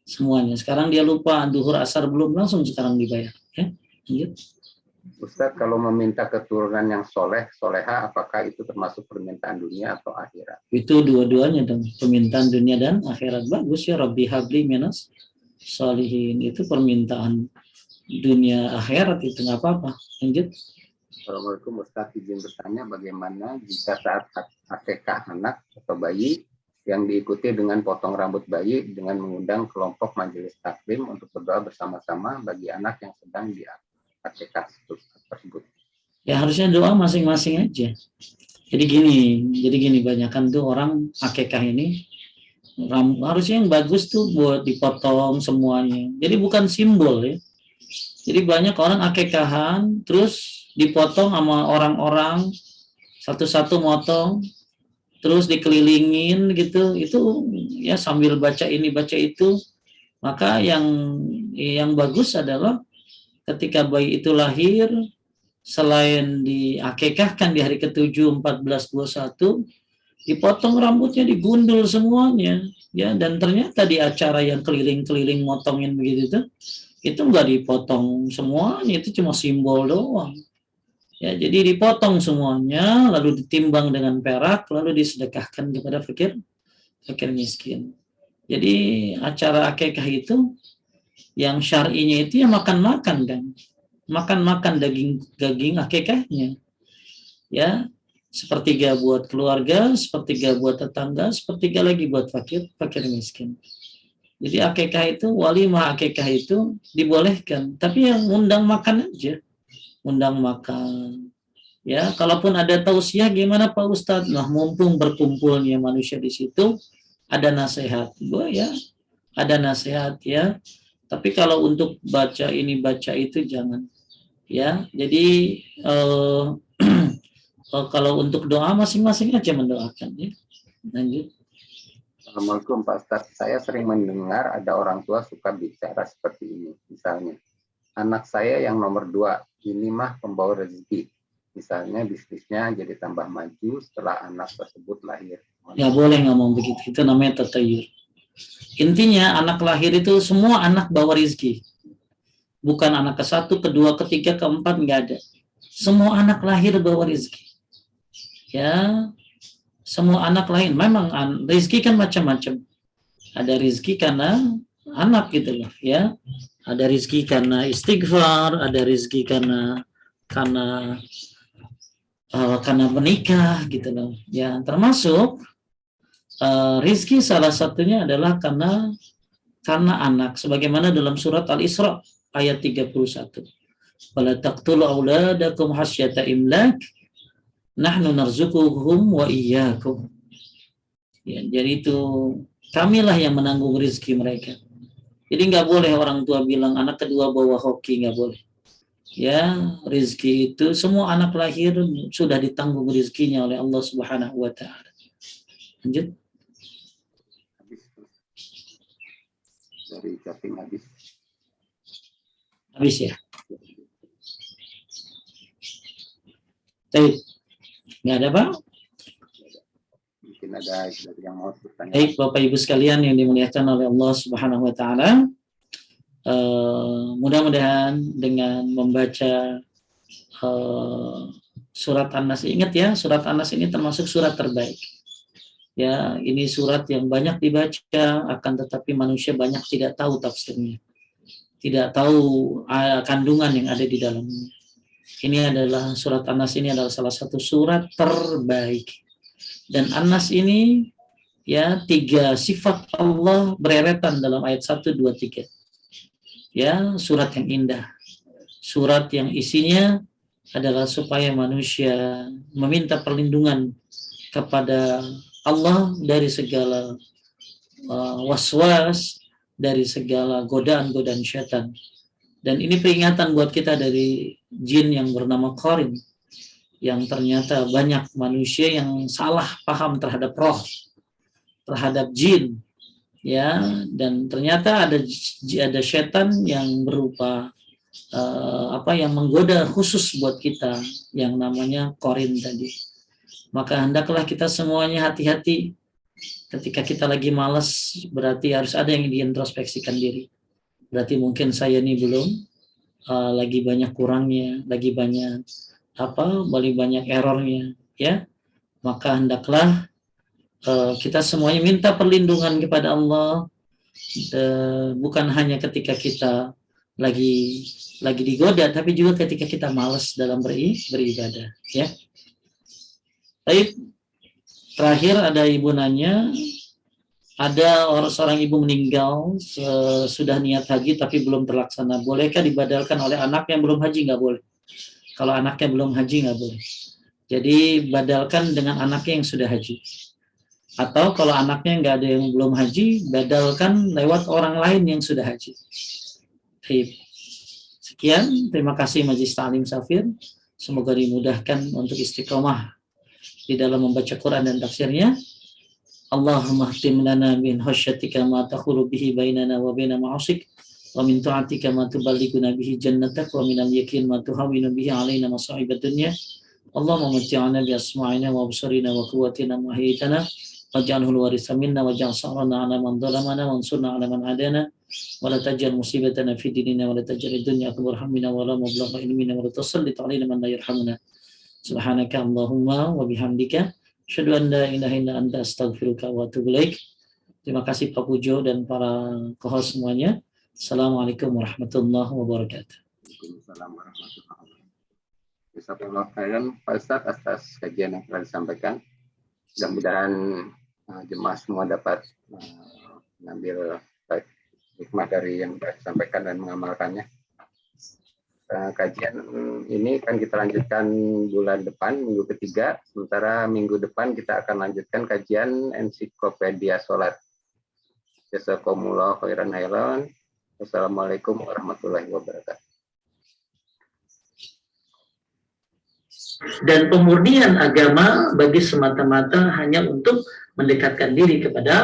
Semuanya. Sekarang dia lupa, duhur asar belum, langsung sekarang dibayar. Ya, lanjut. Ustadz, kalau meminta keturunan yang soleha, apakah itu termasuk permintaan dunia atau akhirat? Itu dua-duanya dong. Permintaan dunia dan akhirat. Bagus ya, Rabbi habli minas sholihin. Itu permintaan dunia akhirat, itu nggak apa-apa. Lanjut. Assalamualaikum Ustadz, izin bertanya bagaimana jika saat akikah anak atau bayi yang diikuti dengan potong rambut bayi dengan mengundang kelompok majelis taklim untuk berdoa bersama-sama bagi anak yang sedang di akikah tersebut. Ya harusnya doa masing-masing aja. Jadi gini banyakan tuh orang akikah ini harusnya yang bagus tuh buat dipotong semuanya. Jadi bukan simbol ya. Jadi banyak orang akikahan terus dipotong sama orang-orang satu-satu motong terus dikelilingin gitu, itu ya sambil baca ini baca itu. Maka yang bagus adalah ketika bayi itu lahir, selain diakikahkan di hari ke-7, 14, 21, dipotong rambutnya, digundul semuanya ya. Dan ternyata di acara yang keliling-keliling motongin begitu tuh, itu enggak dipotong semuanya, itu cuma simbol doang. Ya, jadi dipotong semuanya, lalu ditimbang dengan perak, lalu disedekahkan kepada fakir miskin. Jadi acara akikah itu yang syar'inya itu ya makan-makan kan, makan-makan daging akikahnya. Ya, sepertiga buat keluarga, sepertiga buat tetangga, sepertiga lagi buat fakir miskin. Jadi akikah itu, walimah akikah itu dibolehkan, tapi yang undang makan aja, undang makan. Ya, kalaupun ada tausiah gimana Pak Ustadz? Nah, mumpung berkumpulnya manusia di situ, ada nasihat, ya, ada nasihat ya. Tapi kalau untuk baca ini baca itu jangan, ya. Jadi kalau untuk doa masing-masing aja mendoakan ya. Lanjut. Assalamualaikum Pak Ustadz. Saya sering mendengar ada orang tua suka bicara seperti ini. Misalnya, anak saya yang nomor 2, ini mah pembawa rezeki. Misalnya bisnisnya jadi tambah maju setelah anak tersebut lahir. Ya boleh ngomong begitu. Itu namanya tatayur. Intinya anak lahir itu semua anak bawa rezeki. Bukan anak ke-1, ke-2, ke-3, ke-4 nggak ada. Semua anak lahir bawa rezeki. Ya, semua anak lain. Memang rezeki kan macam-macam. Ada rezeki karena anak gitu loh, ya. Ada rezeki karena istighfar, ada rezeki karena menikah gitu loh. Ya, termasuk rezeki salah satunya adalah karena anak, sebagaimana dalam surat Al-Isra ayat 31. Wala taqtulu auladakum hasyata imlak nahnu narzuquhum wa iyyakum. Ya, jadi itu kamilah yang menanggung rezeki mereka. Jadi nggak boleh orang tua bilang anak kedua bawa hoki, nggak boleh. Ya, rezeki itu semua anak lahir sudah ditanggung rezekinya oleh Allah Subhanahu wa taala. Lanjut. Dari chatting habis. Habis ya. Baik. Nggak ada Pak? Mungkin ada yang mau bertanya. Baik Bapak Ibu sekalian yang dimuliakan oleh Allah Subhanahu wa taala. Mudah-mudahan dengan membaca surat An-Nas, ingat ya, surat An-Nas ini termasuk surat terbaik. Ya, ini surat yang banyak dibaca, akan tetapi manusia banyak tidak tahu tafsirnya, tidak tahu kandungan yang ada di dalamnya. Ini adalah surat An-Nas, ini adalah salah satu surat terbaik. Dan An-Nas ini ya 3 sifat Allah bereretan dalam ayat 1, 2, 3. Ya, surat yang indah. Surat yang isinya adalah supaya manusia meminta perlindungan kepada Allah dari segala waswas, dari segala godaan-godaan syaitan. Dan ini peringatan buat kita dari jin yang bernama Qarin, yang ternyata banyak manusia yang salah paham terhadap roh, terhadap jin, ya, dan ternyata ada syaitan yang berupa yang menggoda khusus buat kita yang namanya Qarin tadi. Maka hendaklah kita semuanya hati-hati ketika kita lagi malas, berarti harus ada yang diintrospeksikan diri. Berarti mungkin saya ini belum lagi banyak kurangnya, lagi banyak errornya, ya. Maka hendaklah kita semuanya minta perlindungan kepada Allah, bukan hanya ketika kita lagi digoda, tapi juga ketika kita malas dalam beribadah, ya. Baik, terakhir ada ibu nanya, ada seorang ibu meninggal sudah niat haji tapi belum terlaksana, bolehkah dibadalkan oleh anak yang belum haji? Nggak boleh. Kalau anaknya belum haji nggak boleh. Jadi badalkan dengan anaknya yang sudah haji. Atau kalau anaknya nggak ada yang belum haji, badalkan lewat orang lain yang sudah haji. Baik. Sekian, terima kasih Majelis Ta'lim Safir. Semoga dimudahkan untuk istiqomah di dalam membaca Quran dan tafsirnya. Allahumma khtim lana min khasyatika ma takhulu bihi bainana wa baina ma'asik, wa min ta'atika ma tuballighuna bihi jannatak, wa min al-yaqin ma tuhawwinu bihi alaina masa'ibad dunya. Allahumma matti'na bi asma'ina wa absarina wa quwwatina ma ahyaytana waj'alhu al-waritha minna waj'al sa'rana 'ala man dhalamana wansurna 'ala man 'adana wa la taj'al musibatana fi dinina wa la taj'al ad-dunya akbar hammina wa la mablagha ilmina wa la tusallit 'alaina man la yarhamuna. Subhanaka Allahumma wa bihamdika asyhadu an la ilaha illa anta astaghfiruka wa atubu ilaik. Terima kasih Pak Pujo dan para co-host semuanya. Assalamualaikum warahmatullahi wabarakatuh. Waalaikumsalam warahmatullahi wabarakatuh. Jazakallahu khairan Pak Ustadz atas kajian yang telah disampaikan. Mudah-mudahan jemaah semua dapat mengambil baik hikmah dari yang telah disampaikan dan mengamalkannya. Kajian ini akan kita lanjutkan bulan depan, minggu ketiga. Sementara minggu depan kita akan lanjutkan kajian ensiklopedia sholat. Jazakumullah khairan khairan. Wassalamualaikum warahmatullahi wabarakatuh. Dan pemurnian agama bagi semata-mata hanya untuk mendekatkan diri kepada